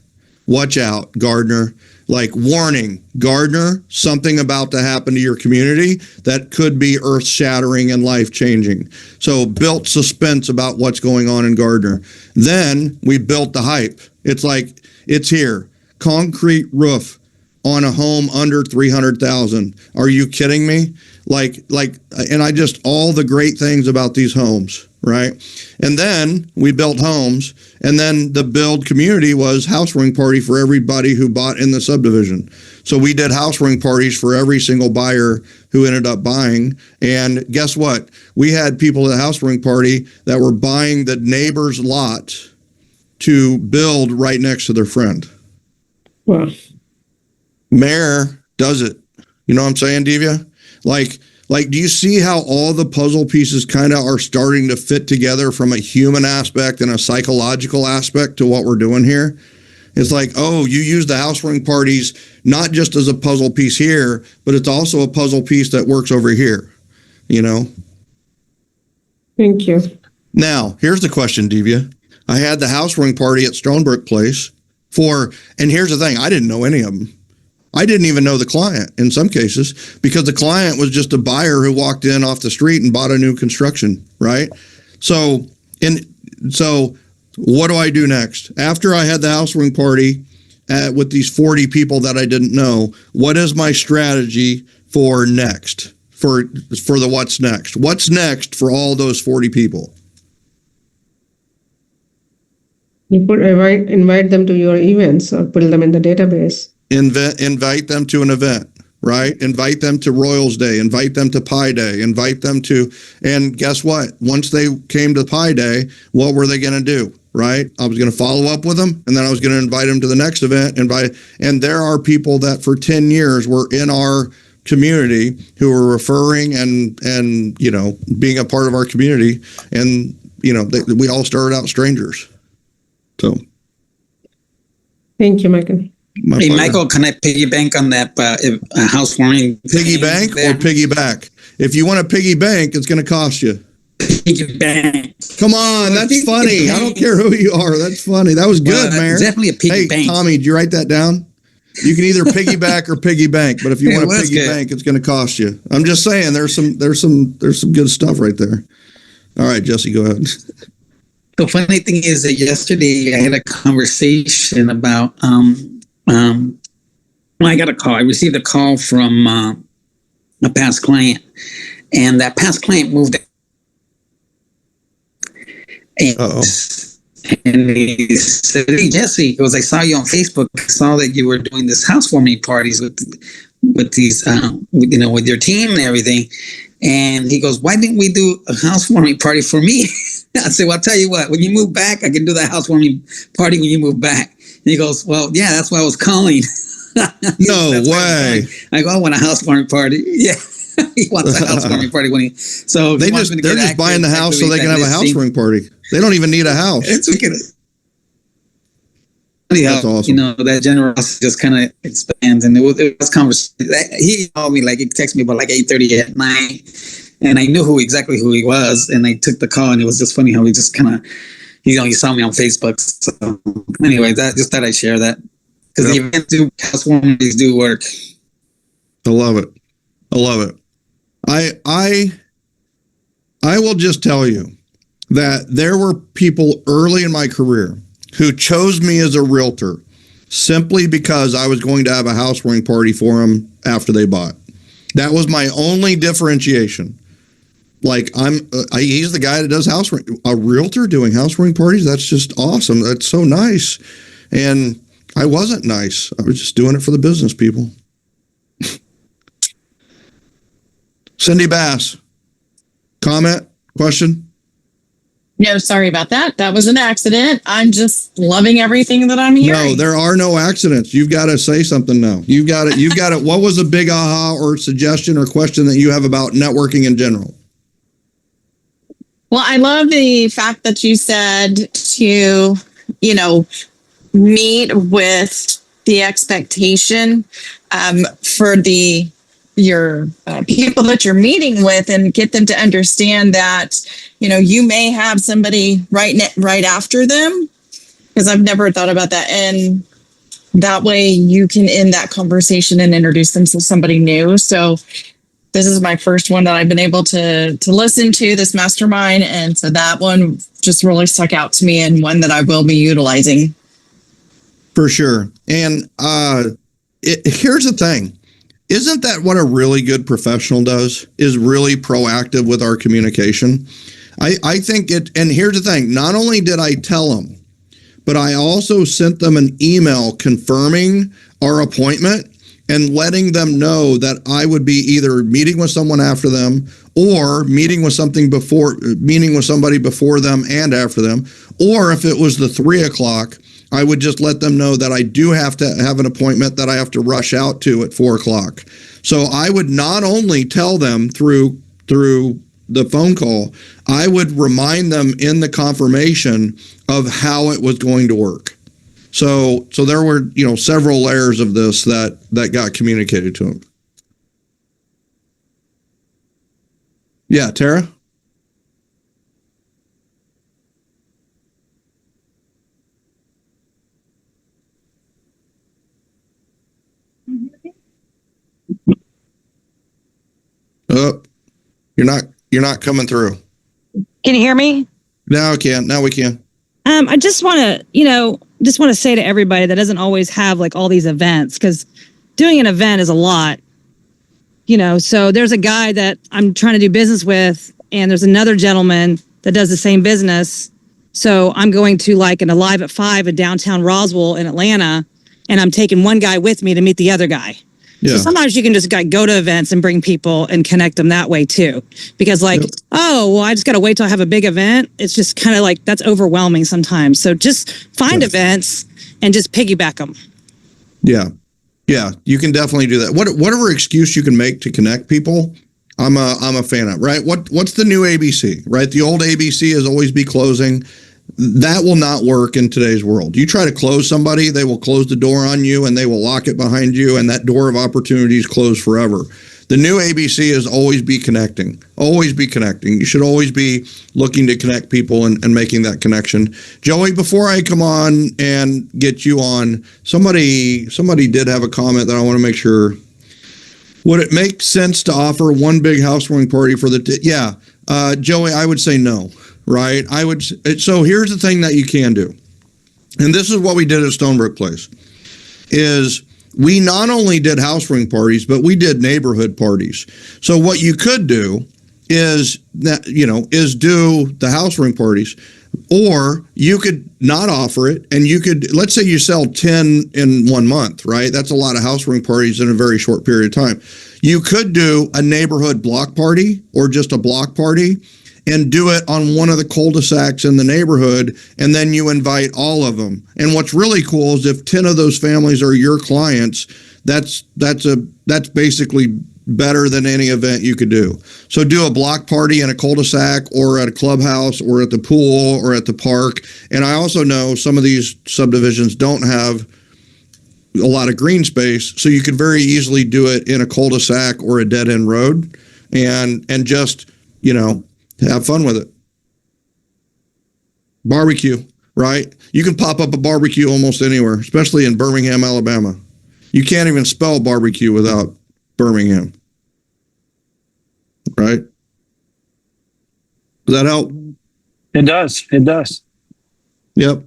Watch out, Gardner. Like, warning, Gardner, something about to happen to your community that could be earth-shattering and life-changing. So built suspense about what's going on in Gardner. Then we built the hype. It's like, it's here. Concrete roof on a home under 300,000. Are you kidding me? And I just, all the great things about these homes, right? And then we built homes, and then the build community was housewarming party for everybody who bought in the subdivision. So we did housewarming parties for every single buyer who ended up buying. And guess what? We had people at the housewarming party that were buying the neighbor's lot to build right next to their friend. Wow. Mayor does it. You know what I'm saying, Divya? Like, do you see how all the puzzle pieces kind of are starting to fit together from a human aspect and a psychological aspect to what we're doing here? It's like, oh, you use the housewarming parties not just as a puzzle piece here, but it's also a puzzle piece that works over here, Thank you. Now, here's the question, Divya. I had the housewarming party at Stonebrook Place and here's the thing, I didn't know any of them. I didn't even know the client in some cases, because the client was just a buyer who walked in off the street and bought a new construction, right? So what do I do next? After I had the housewarming party with these 40 people that I didn't know, what is my strategy for next? For the what's next? What's next for all those 40 people? You could invite them to your events or put them in the database. Invite them to an event, right? Invite them to Royals Day, invite them to Pi Day, and guess what? Once they came to Pi Day, what were they going to do, right? I was going to follow up with them, and then I was going to invite them to the next event, and there are people that for 10 years were in our community who were referring and being a part of our community, and we all started out strangers. So, thank you, Michael. Hey, Michael, can I piggyback on that housewarming? Piggybank or piggyback? If you want a piggy bank, it's going to cost you. Piggyback. Come on, that's funny. I don't care who you are. That's funny. That was good, Mayor. Definitely a piggy bank. Hey, Tommy, did you write that down? You can either piggyback or piggy bank, but if you want a piggy bank, it's going to cost you. I'm just saying, there's some good stuff right there. All right, Jesse, go ahead. The funny thing is that yesterday I had a conversation about I got a call. I received a call from a past client, and that past client moved. And he said, "Hey, Jesse," I saw you on Facebook. I saw that you were doing this housewarming parties with these, with your team and everything." And he goes, "Why didn't we do a housewarming party for me?" I said, "Well, I'll tell you what, when you move back, I can do the housewarming party when you move back." And he goes, "Well, yeah, that's why I was calling." No way. I go, "I want a housewarming party." Yeah. He wants a housewarming party they're just buying the house so they can have a housewarming party. They don't even need a house. It's That's awesome. That generosity just kind of expands, and it was conversation. He called me he texted me about 8:30 at night, and I knew exactly who he was, and I took the call, and it was just funny how he just kind of, he saw me on Facebook. So anyway, just thought I'd share that, because the events housewarmings do work. I love it. I will just tell you that there were people early in my career who chose me as a realtor simply because I was going to have a housewarming party for them after they bought. That was my only differentiation. Like he's the guy that does housewarming. A realtor doing housewarming parties, that's just awesome. That's so nice. And I wasn't nice. I was just doing it for the business people. Cindy Bass, comment, question? No, sorry about that. That was an accident. I'm just loving everything that I'm hearing. No, there are no accidents. You've got to say something now. You've got it. What was a big aha or suggestion or question that you have about networking in general? Well, I love the fact that you said to, meet with the expectation for your people that you're meeting with, and get them to understand that, you may have somebody right after them, because I've never thought about that. And that way you can end that conversation and introduce them to somebody new. So this is my first one that I've been able to listen to, this mastermind. And so that one just really stuck out to me, and one that I will be utilizing. For sure. And here's the thing. Isn't that what a really good professional does? Is really proactive with our communication. I think and here's the thing. Not only did I tell them, but I also sent them an email confirming our appointment and letting them know that I would be either meeting with someone after them, or meeting with somebody before them and after them. Or if it was the 3:00, I would just let them know that I do have to have an appointment that I have to rush out to at 4:00. So I would not only tell them through the phone call, I would remind them in the confirmation of how it was going to work. So there were, several layers of this that got communicated to them. Yeah, Tara? Oh, you're not coming through. Can you hear me? Now we can. I just want to say to everybody that doesn't always have like all these events, because doing an event is a lot, so there's a guy that I'm trying to do business with, and there's another gentleman that does the same business. So I'm going to like an Alive at 5 in downtown Roswell in Atlanta, and I'm taking one guy with me to meet the other guy. Yeah. So sometimes you can just go to events and bring people and connect them that way too. Because I just got to wait till I have a big event. It's just kind of like, that's overwhelming sometimes. So just find events and just piggyback them. Yeah. Yeah. You can definitely do that. Whatever excuse you can make to connect people, I'm a fan of, right? What's the new ABC, right? The old ABC is always be closing. That will not work in today's world. You try to close somebody, they will close the door on you and they will lock it behind you, and that door of opportunity is closed forever. The new ABC is always be connecting. Always be connecting. You should always be looking to connect people and making that connection. Joey, before I come on and get you on, somebody did have a comment that I want to make sure. Would it make sense to offer one big housewarming party for Joey, I would say no. Right. So here's the thing that you can do. And this is what we did at Stonebrook Place, is we not only did housewarming parties, but we did neighborhood parties. So what you could do is do the housewarming parties, or you could not offer it. And you could, let's say you sell 10 in 1 month, right? That's a lot of housewarming parties in a very short period of time. You could do a neighborhood block party, or just a block party, and do it on one of the cul-de-sacs in the neighborhood, and then you invite all of them. And what's really cool is if 10 of those families are your clients, that's basically better than any event you could do. So do a block party in a cul-de-sac, or at a clubhouse, or at the pool, or at the park. And I also know some of these subdivisions don't have a lot of green space, so you could very easily do it in a cul-de-sac or a dead-end road, and just, have fun with it. Barbecue, right? You can pop up a barbecue almost anywhere, especially in Birmingham, Alabama. You can't even spell barbecue without Birmingham. Right? Does that help? It does. It does. Yep.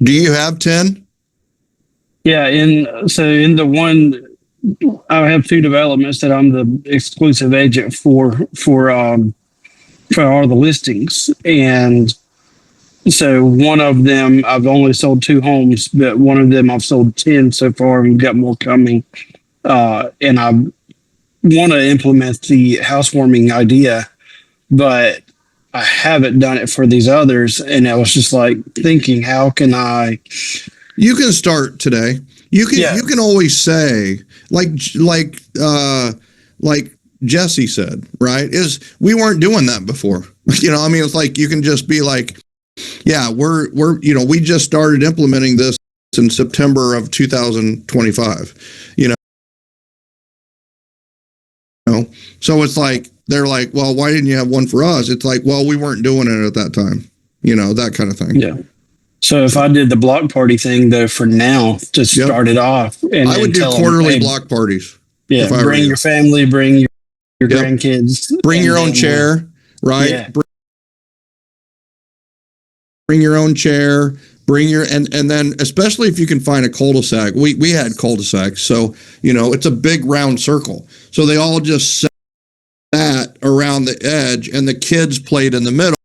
Do you have 10? Yeah. In the one, I have 2 developments that I'm the exclusive agent for all the listings. And so one of them, I've only sold 2 homes, but one of them I've sold 10 so far and got more coming. And I want to implement the housewarming idea, but I haven't done it for these others. And I was just like thinking, how can I? You can start today. You can always say like Jesse said, right? Is we weren't doing that before. I mean, it's like you can just be like, yeah, we're we just started implementing this in September of 2025. So it's like they're like, well, why didn't you have one for us? It's like, well, we weren't doing it at that time. That kind of thing. Yeah. So if I did the block party thing though, for now to start it off, and I would do quarterly block parties. Yeah, bring your family, bring your grandkids, bring your own chair, right? Yeah. Bring your own chair. Bring your and then especially if you can find a cul-de-sac. We had cul-de-sacs, so it's a big round circle. So they all just sat around the edge, and the kids played in the middle.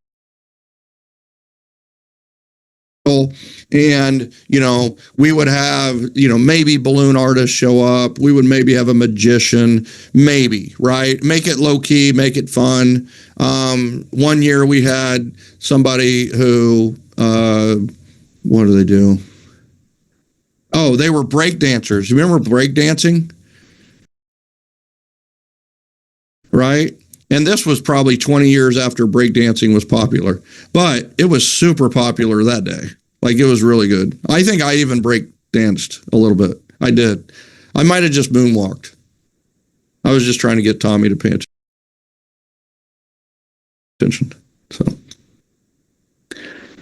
And we would have maybe balloon artists show up. We would maybe have a magician, maybe, right? Make it low key, make it fun. One year we had somebody who what do they do? Oh, they were break dancers. You remember break dancing? Right? And this was probably 20 years after breakdancing was popular, but it was super popular that day. Like it was really good. I think I even break danced a little bit. I did. I might have just moonwalked. I was just trying to get Tommy to pay attention. So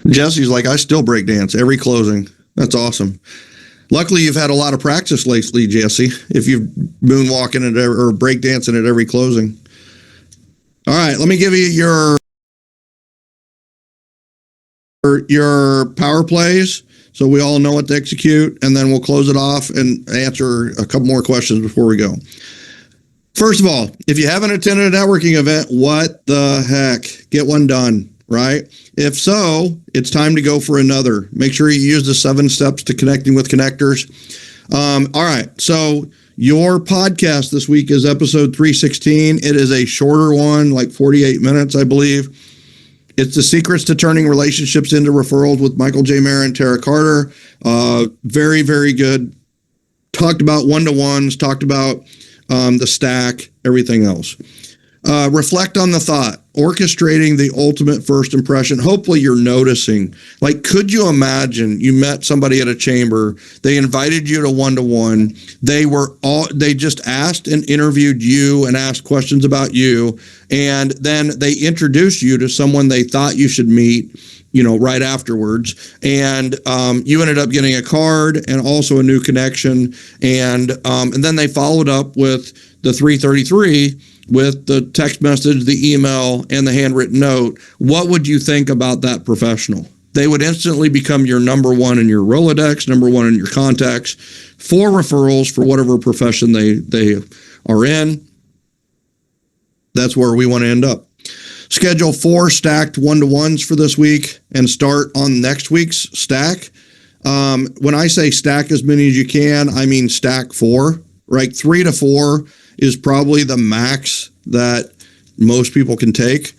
Jesse's like, I still break dance every closing. That's awesome. Luckily, you've had a lot of practice lately, Jesse, if you've moonwalking it or breakdancing at every closing. All right, let me give you your power plays so we all know what to execute, and then we'll close it off and answer a couple more questions before we go. First of all, if you haven't attended a networking event, what the heck? Get one done, right? If so, it's time to go for another. Make sure you use the 7 steps to connecting with connectors. All right, so your podcast this week is episode 316. It is a shorter one, like 48 minutes, I believe. It's the secrets to turning relationships into referrals with Michael J. Mayer and Tara Carter. Very, very good. Talked about one-to-ones, talked about the stack, everything else. Reflect on the thought, orchestrating the ultimate first impression. Hopefully you're noticing, like, could you imagine you met somebody at a chamber, they invited you to one-to-one, they just asked and interviewed you and asked questions about you, and then they introduced you to someone they thought you should meet, right afterwards, and you ended up getting a card and also a new connection, and then they followed up with the 333 with the text message, the email, and the handwritten note. What would you think about that professional? They would instantly become your number one in your Rolodex, number one in your contacts for referrals for whatever profession they are in. That's where we want to end up. Schedule 4 stacked one-to-ones for this week and start on next week's stack. When I say stack as many as you can, I mean stack 4, right? 3 to 4 is probably the max that most people can take.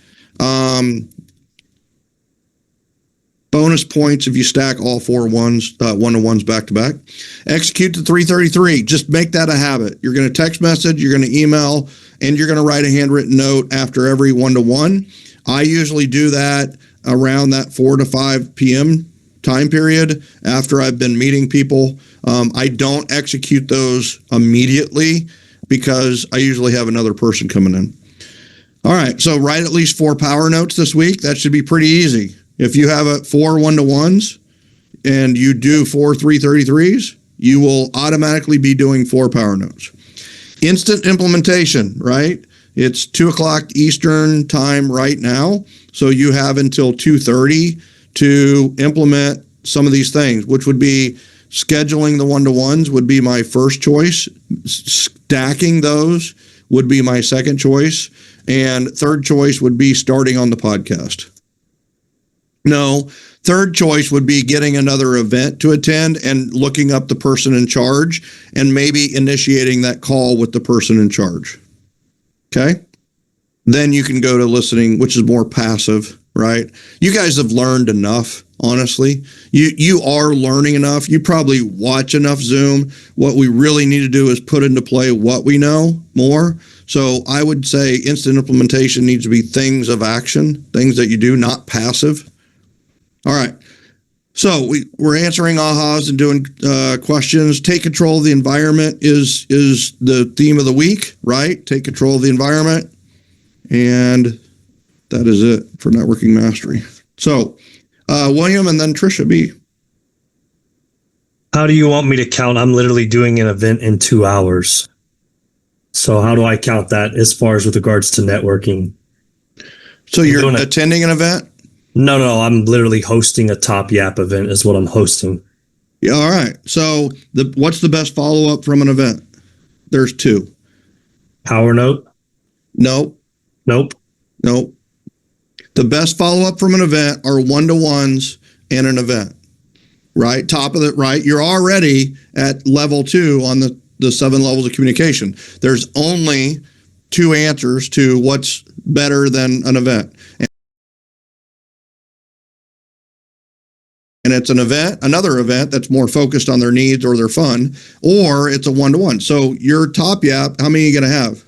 Bonus points if you stack all 4 one-to-ones back to back. Execute the 333. Just make that a habit. You're going to text message, you're going to email, and you're going to write a handwritten note after every one-to-one. I usually do that around that 4 to 5 p.m. time period after I've been meeting people. I don't execute those immediately because I usually have another person coming in. All right, so write at least 4 power notes this week. That should be pretty easy. If you have 4 one-to-ones and you do 4 333s, you will automatically be doing 4 power notes. Instant implementation, right? It's 2:00 Eastern time right now. So you have until 2:30 to implement some of these things, which would be scheduling the one-to-ones would be my first choice. Stacking those would be my second choice. And third choice would be starting on the podcast. No, third choice would be getting another event to attend and looking up the person in charge and maybe initiating that call with the person in charge. Okay? Then you can go to listening, which is more passive, right? You guys have learned enough, honestly. You are learning enough. You probably watch enough Zoom. What we really need to do is put into play what we know more. So I would say instant implementation needs to be things of action, things that you do, not passive. All right. So we're answering ahas and doing questions. Take control of the environment is the theme of the week, right? Take control of the environment. And that is it for Networking Mastery. So William and then Trisha B. How do you want me to count? I'm literally doing an event in 2 hours. So how do I count that as far as with regards to networking? So you're attending an event? No, I'm literally hosting a Top Yap event is what I'm hosting. Yeah, all right. So what's the best follow-up from an event? There's two. Power Note? Nope. Nope. The best follow-up from an event are one-to-ones and an event, right? Top of it, right? You're already at level 2 on the 7 levels of communication. There's only 2 answers to what's better than an event. And it's an event, another event that's more focused on their needs or their fun, or it's a one-to-one. So your Top Yap, how many are you going to have?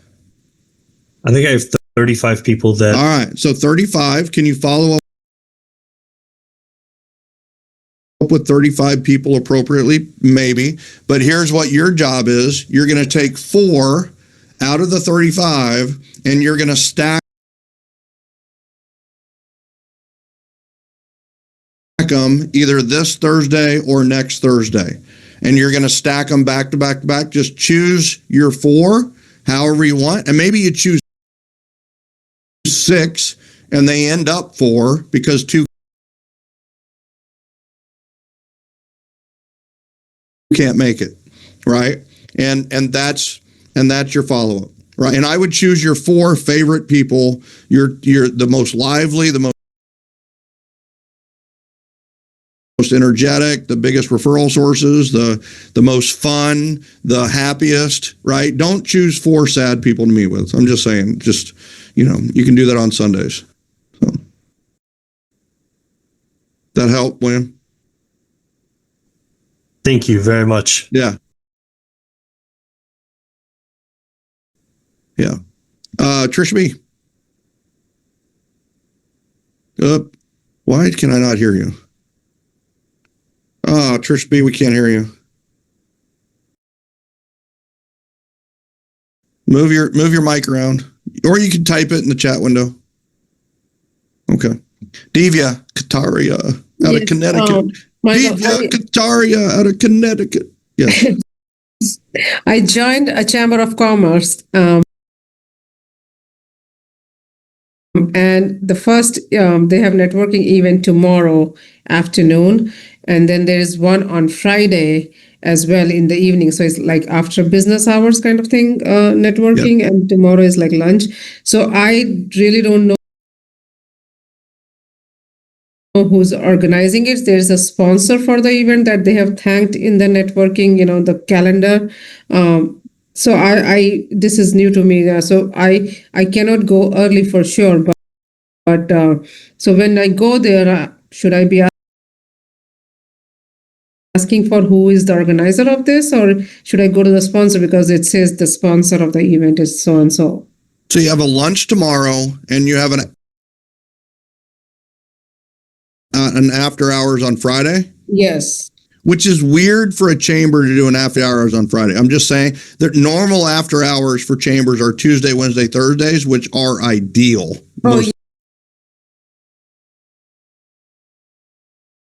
I think I have 35 people that. All right. So 35. Can you follow up with 35 people appropriately? Maybe. But here's what your job is. You're going to take 4 out of the 35 and you're going to stack them either this Thursday or next Thursday. And you're going to stack them back to back to back. Just choose your 4 however you want. And maybe you choose 6 and they end up 4 because 2 can't make it, right? And that's your follow-up, right? And I would choose your 4 favorite people. You're the most lively, the most energetic, the biggest referral sources, the most fun, the happiest, right? Don't choose 4 sad people to meet with. I'm just saying, you can do that on Sundays. So that help, William? Thank you very much. Yeah. Trisha B. Why can I not hear you? Trish B, we can't hear you. Move your mic around, or you can type it in the chat window. Okay. Divya Kataria out of Connecticut. Divya Kataria out of Connecticut. Yes. I joined a Chamber of Commerce. And the first, they have networking event tomorrow afternoon. And then there is one on Friday as well in the evening. So it's like after business hours kind of thing, networking. Yep. And tomorrow is like lunch. So I really don't know who's organizing it. There's a sponsor for the event that they have thanked in the networking, the calendar. So I this is new to me. So I cannot go early for sure. But so when I go there, should I be asking for who is the organizer of this, or should I go to the sponsor because it says the sponsor of the event is so and so? So you have a lunch tomorrow, and you have an after hours on Friday? Yes. Which is weird for a chamber to do an after hours on Friday. I'm just saying that normal after hours for chambers are Tuesday, Wednesday, Thursdays, which are ideal.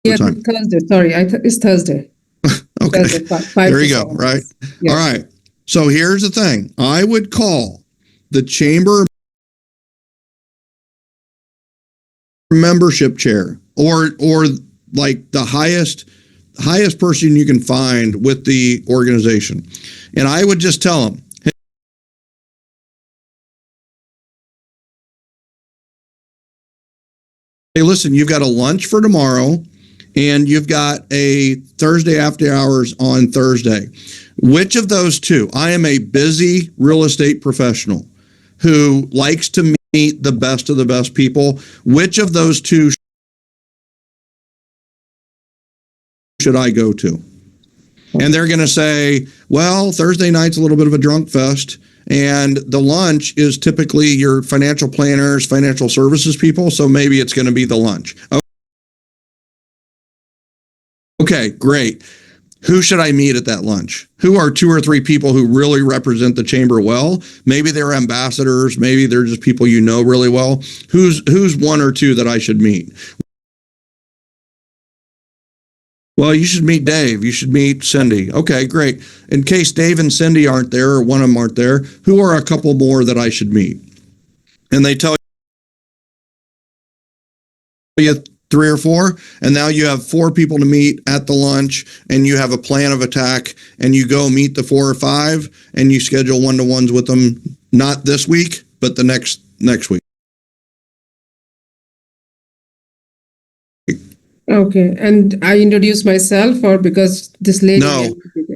Yeah, Thursday. Sorry, it's Thursday. Okay. Thursday, there you go. Right. Yeah. All right. So here's the thing. I would call the chamber membership chair or like the highest person you can find with the organization. And I would just tell them, hey, listen, you've got a lunch for tomorrow and you've got a Thursday after hours on Thursday. Which of those two? I am a busy real estate professional who likes to meet the best of the best people. Which of those two should I go to? And they're going to say, well, Thursday night's a little bit of a drunk fest. And the lunch is typically your financial planners, financial services people. So maybe it's going to be the lunch. Okay, great. Who should I meet at that lunch? Who are 2 or 3 people who really represent the chamber well? Maybe they're ambassadors. Maybe they're just people you know really well. Who's 1 or 2 that I should meet? Well, you should meet Dave. You should meet Cindy. Okay, great. In case Dave and Cindy aren't there or one of them aren't there, who are a couple more that I should meet? And they tell you 3 or 4, and now you have 4 people to meet at the lunch, and you have a plan of attack, and you go meet the 4 or 5, and you schedule one-to-ones with them, not this week, but the next week. Okay, and I introduce myself, or because this lady?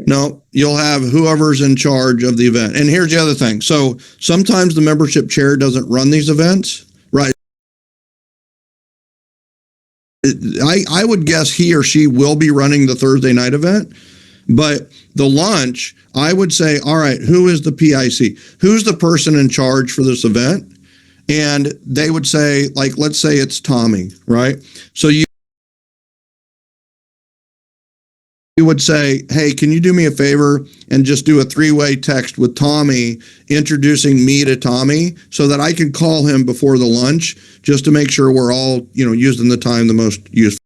No, you'll have whoever's in charge of the event. And here's the other thing. So sometimes the membership chair doesn't run these events, right? I would guess he or she will be running the Thursday night event, but the lunch, I would say, all right, who is the PIC? Who's the person in charge for this event? And they would say, like, let's say it's Tommy, right? So you would say, hey, can you do me a favor and just do a 3-way text with Tommy introducing me to Tommy so that I can call him before the lunch just to make sure we're all, using the time the most usefully.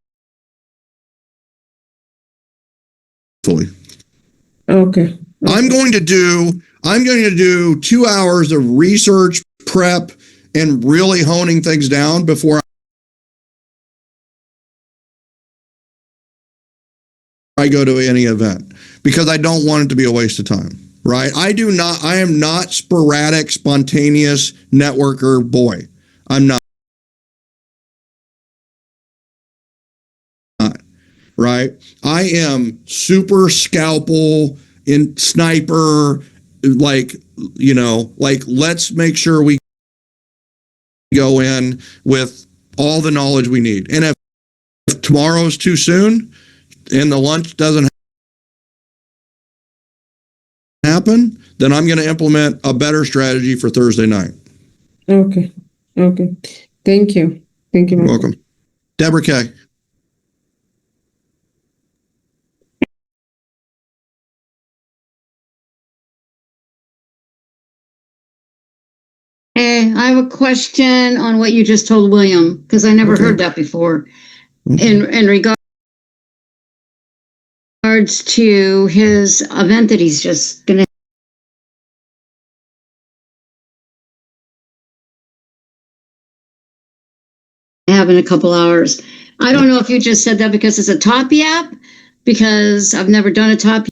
Okay. I'm going to do 2 hours of research, prep, and really honing things down before I go to any event, because I don't want it to be a waste of time, right? I am not sporadic, spontaneous networker boy. I'm not, right? I am super scalpel and sniper, like let's make sure we go in with all the knowledge we need. And if tomorrow's too soon, and the lunch doesn't happen, then I'm going to implement a better strategy for Thursday night. Okay. Thank you. You're welcome. Deborah K. Hey, I have a question on what you just told William, because I never heard that before. In regards to his event that he's just going to have in a couple hours. I don't know if you just said that because it's a Toppy app, because I've never done a Toppy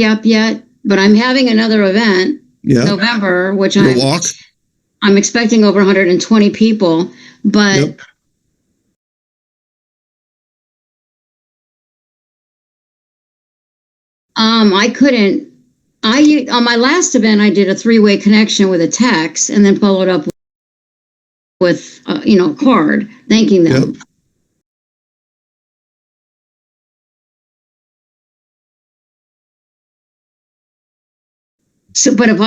app yet, but I'm having another event November, which I'm expecting over 120 people, but on my last event, I did a 3-way connection with a text and then followed up with, a card thanking them. Yep. So, but if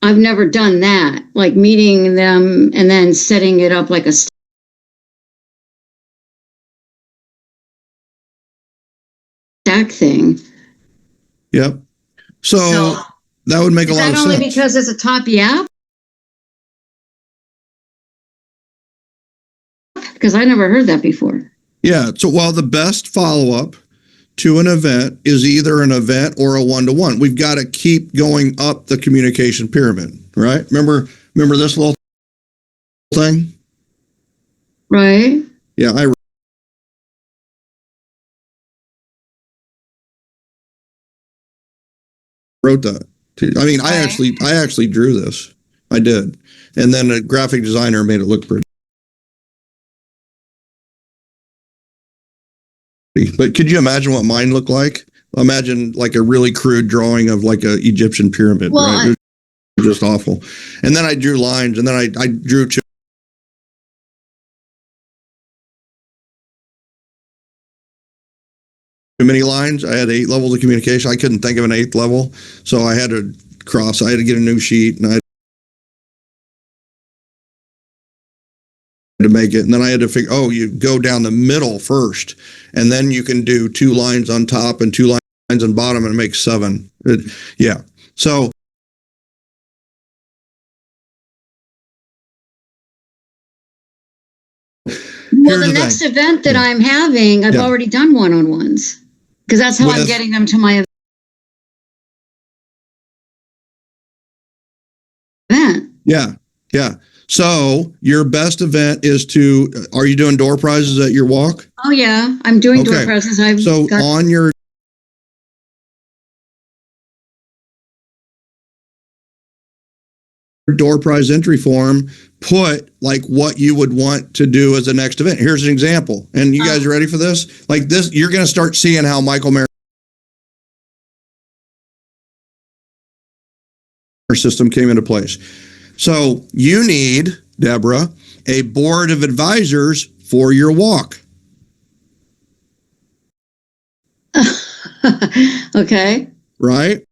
I've never done that, like meeting them and then setting it up like a stack thing. Yep. So that would make a lot of sense. Is that only because it's a Toppy app? Because I never heard that before. Yeah. So while the best follow-up to an event is either an event or a one-to-one, we've got to keep going up the communication pyramid, right? Remember, Remember this little thing? Right. Yeah, I wrote that. I mean, I actually drew this. I did. And then a graphic designer made it look pretty. But could you imagine what mine looked like? Imagine like a really crude drawing of like a Egyptian pyramid, Well, right? It was just awful. And then I drew lines, and then I drew too many lines. I had 8 levels of communication. I couldn't think of an 8th level, so I had to get a new sheet, and I had to make it. And then I had to figure, you go down the middle first, and then you can do 2 lines on top and 2 lines on bottom, and it makes 7. Yeah. So well, the next event that I'm having, I've already done one-on-ones because that's how I'm getting them to my event. Yeah. Yeah. So your best event is are you doing door prizes at your walk? Oh yeah, I'm doing door prizes. On your door prize entry form, put like what you would want to do as the next event. Here's an example. And you guys are ready for this? Like this, you're going to start seeing how Michael Mayer system came into place. So you need, Deborah, a board of advisors for your walk. Okay. Right?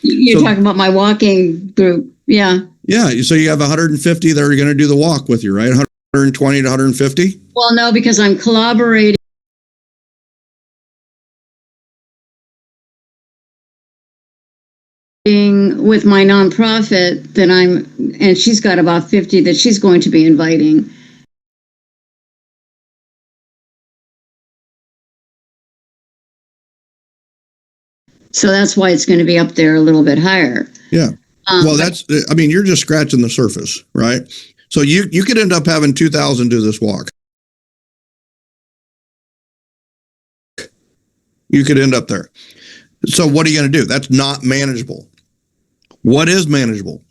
You're talking about my walking group. Yeah. Yeah. So you have 150 that are going to do the walk with you, right? 120 to 150? Well, no, because I'm collaborating with my nonprofit and she's got about 50 that she's going to be inviting. So that's why it's going to be up there a little bit higher. Yeah. Well, you're just scratching the surface, right? So you could end up having 2,000 do this walk. You could end up there. So what are you going to do? That's not manageable. What is manageable?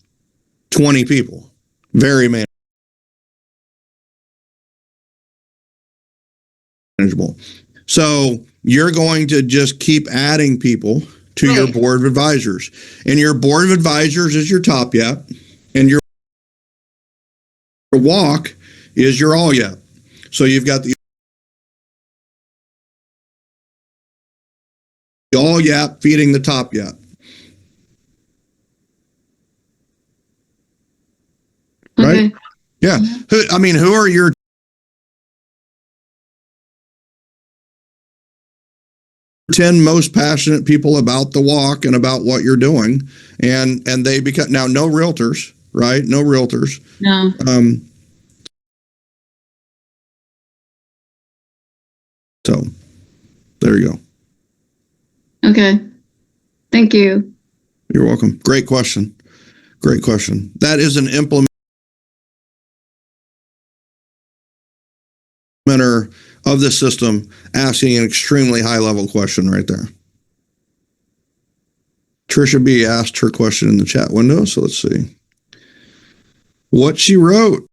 20 people. Very manageable. So you're going to just keep adding people to your board of advisors. And your board of advisors is your top yep. And your walk is your all yep. So you've got the all yap feeding the top yap. Right? Okay. Yeah. Who are your ten most passionate people about the walk and about what you're doing? And they become now no realtors, right? No realtors. No. So there you go. Okay. Thank you. You're welcome. Great question. Great question. That is an implementer of the system asking an extremely high level question right there. Trisha B asked her question in the chat window. So let's see what she wrote.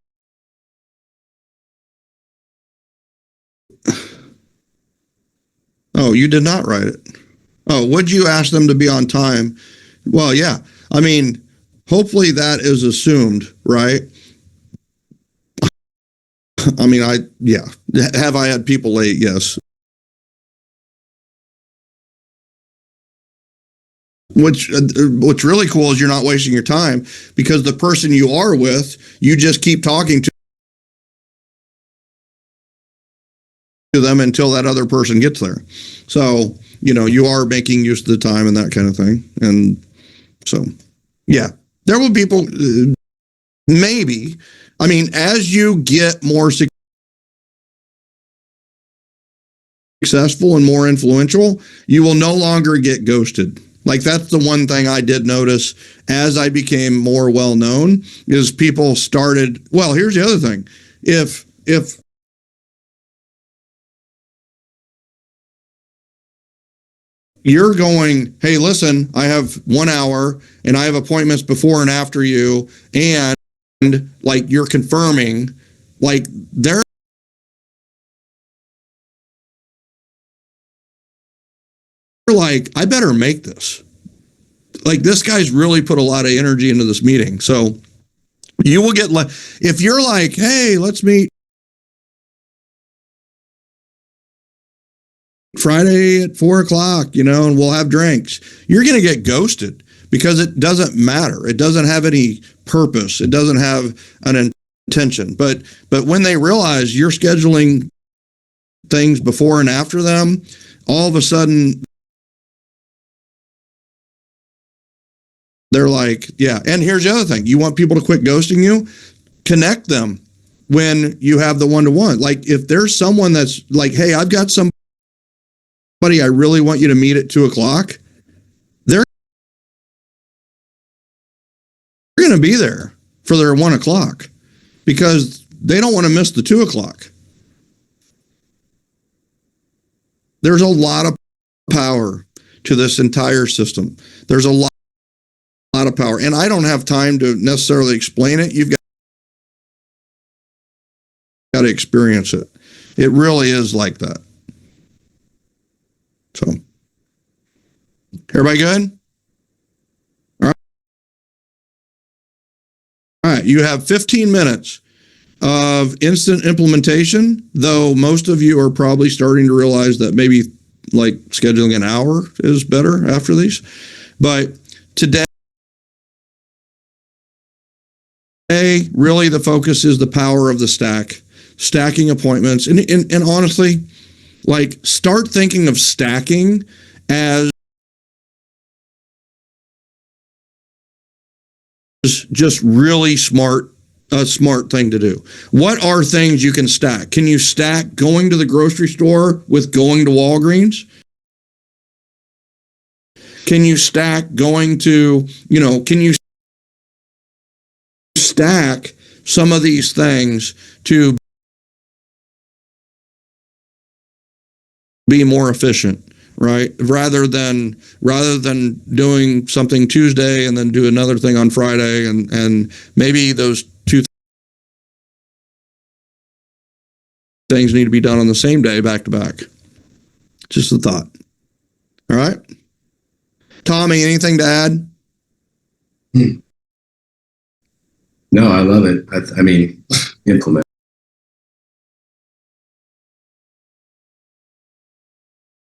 Oh, you did not write it. Oh, would you ask them to be on time? Well, yeah. Hopefully that is assumed, right? Have I had people late? Yes. What's really cool is you're not wasting your time because the person you are with, you just keep talking to them until that other person gets there. So, you are making use of the time and that kind of thing. And so, yeah, there will be people, maybe, as you get more successful and more influential, you will no longer get ghosted. Like that's the one thing I did notice as I became more well known is people started, well, here's the other thing. If you're going, hey, listen, I have 1 hour and I have appointments before and after you, and like you're confirming, like they're like, I better make this. Like this guy's really put a lot of energy into this meeting. So you will get, if you're like, hey, let's meet Friday at 4:00, and we'll have drinks, you're going to get ghosted because it doesn't matter. It doesn't have any purpose. It doesn't have an intention. But when they realize you're scheduling things before and after them, all of a sudden they're like, yeah. And here's the other thing. You want people to quit ghosting you? Connect them when you have the one-to-one. Like if there's someone that's like, hey, I've got somebody I really want you to meet at 2:00, they're going to be there for their 1:00 because they don't want to miss the 2:00. There's a lot of power to this entire system. There's a lot of power. And I don't have time to necessarily explain it. You've got to experience it. It really is like that. So, everybody good? All right. You have 15 minutes of instant implementation, though most of you are probably starting to realize that maybe like scheduling an hour is better after these. But today, really the focus is the power of the stacking appointments. And honestly, like start thinking of stacking as just really a smart thing to do. What are things you can stack? Can you stack going to the grocery store with going to Walgreens? Can you stack going to, can you stack some of these things to be more efficient, right? Rather than doing something Tuesday and then do another thing on Friday, and maybe those two things need to be done on the same day, back to back. Just a thought. All right. Tommy, anything to add? No, I love it. I mean, implement.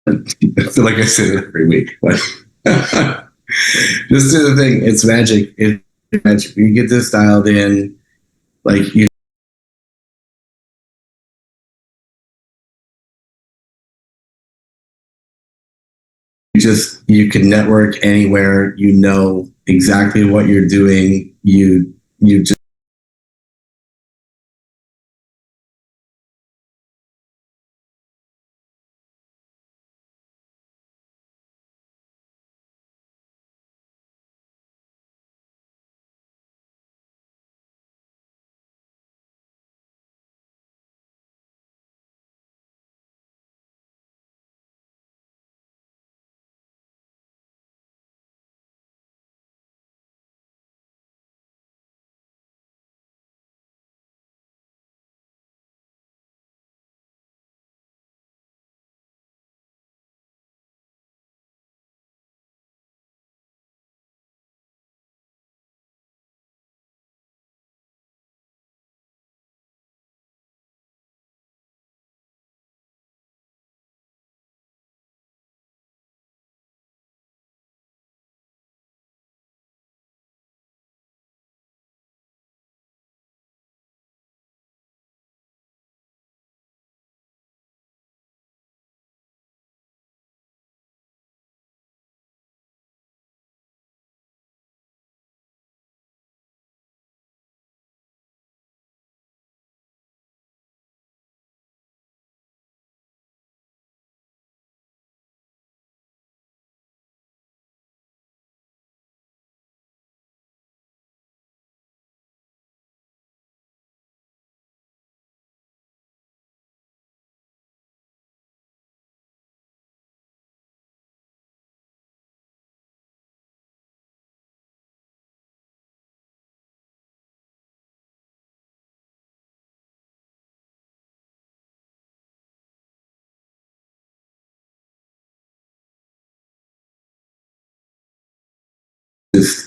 I feel like I say it every week, but just do the thing. It's magic. It's magic. You get this dialed in, like you can network anywhere. You know exactly what you're doing. You just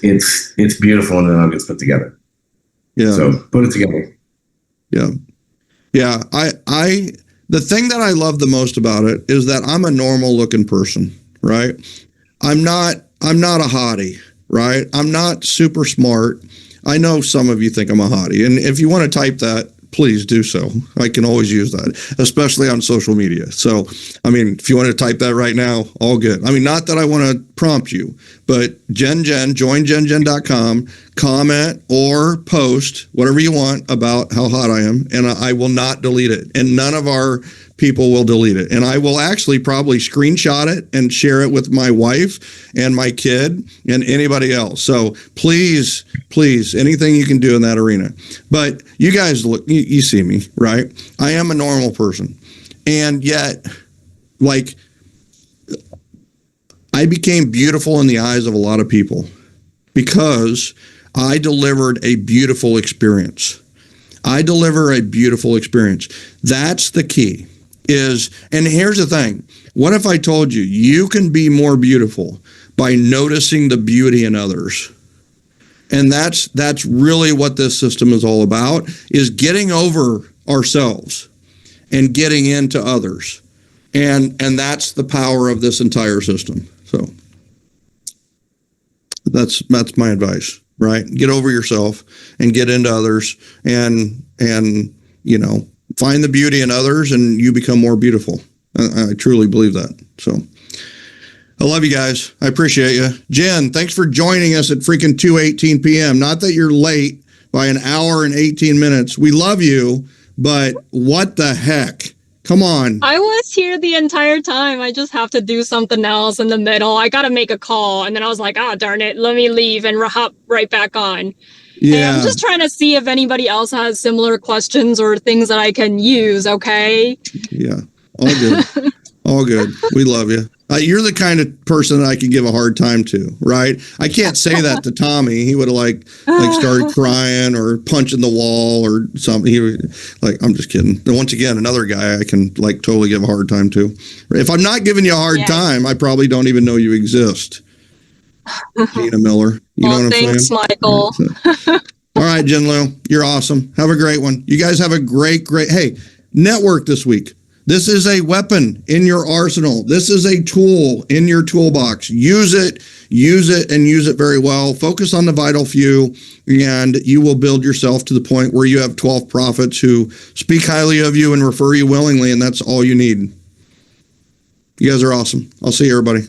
it's beautiful and it all gets put together. Yeah. So put it together. Yeah. Yeah. The thing that I love the most about it is that I'm a normal looking person, right? I'm not a hottie, right? I'm not super smart. I know some of you think I'm a hottie, and if you want to type that, please do so. I can always use that, especially on social media. So, I mean, if you want to type that right now, all good. I mean, not that I want to prompt you, but join gengen.com, comment or post whatever you want about how hot I am, and I will not delete it. And none of our people will delete it. And I will actually probably screenshot it and share it with my wife and my kid and anybody else. So please, anything you can do in that arena. But you guys look, you see me, right? I am a normal person. And yet, like, I became beautiful in the eyes of a lot of people because I delivered a beautiful experience. I deliver a beautiful experience. That's the key. And here's the thing. What if I told you you can be more beautiful by noticing the beauty in others? And that's really what this system is all about, is getting over ourselves and getting into others. And that's the power of this entire system. So that's my advice, right? Get over yourself and get into others and you know, find the beauty in others and you become more beautiful. I truly believe that. So I love you guys. I appreciate you. Jen, thanks for joining us at freaking 2:18 p.m. Not that you're late by an hour and 18 minutes. We love you, but what the heck? Come on. I was here the entire time. I just have to do something else in the middle. I got to make a call. And then I was like, oh, darn it. Let me leave and hop right back on. Yeah. And I'm just trying to see if anybody else has similar questions or things that I can use. Okay. Yeah. All good. All good. We love you. You're the kind of person that I could give a hard time to, right? I can't say that to Tommy. He would have like started crying or punching the wall or something. He was like, I'm just kidding. And once again, another guy I can like totally give a hard time to. If I'm not giving you a hard time, I probably don't even know you exist. Gina Miller. You know what I'm thanks, saying? Michael. All right, Jen Lou, you're awesome. Have a great one. You guys have a great, hey, network this week. This is a weapon in your arsenal. This is a tool in your toolbox. Use it, and use it very well. Focus on the vital few, and you will build yourself to the point where you have 12 prophets who speak highly of you and refer you willingly, and that's all you need. You guys are awesome. I'll see you, everybody.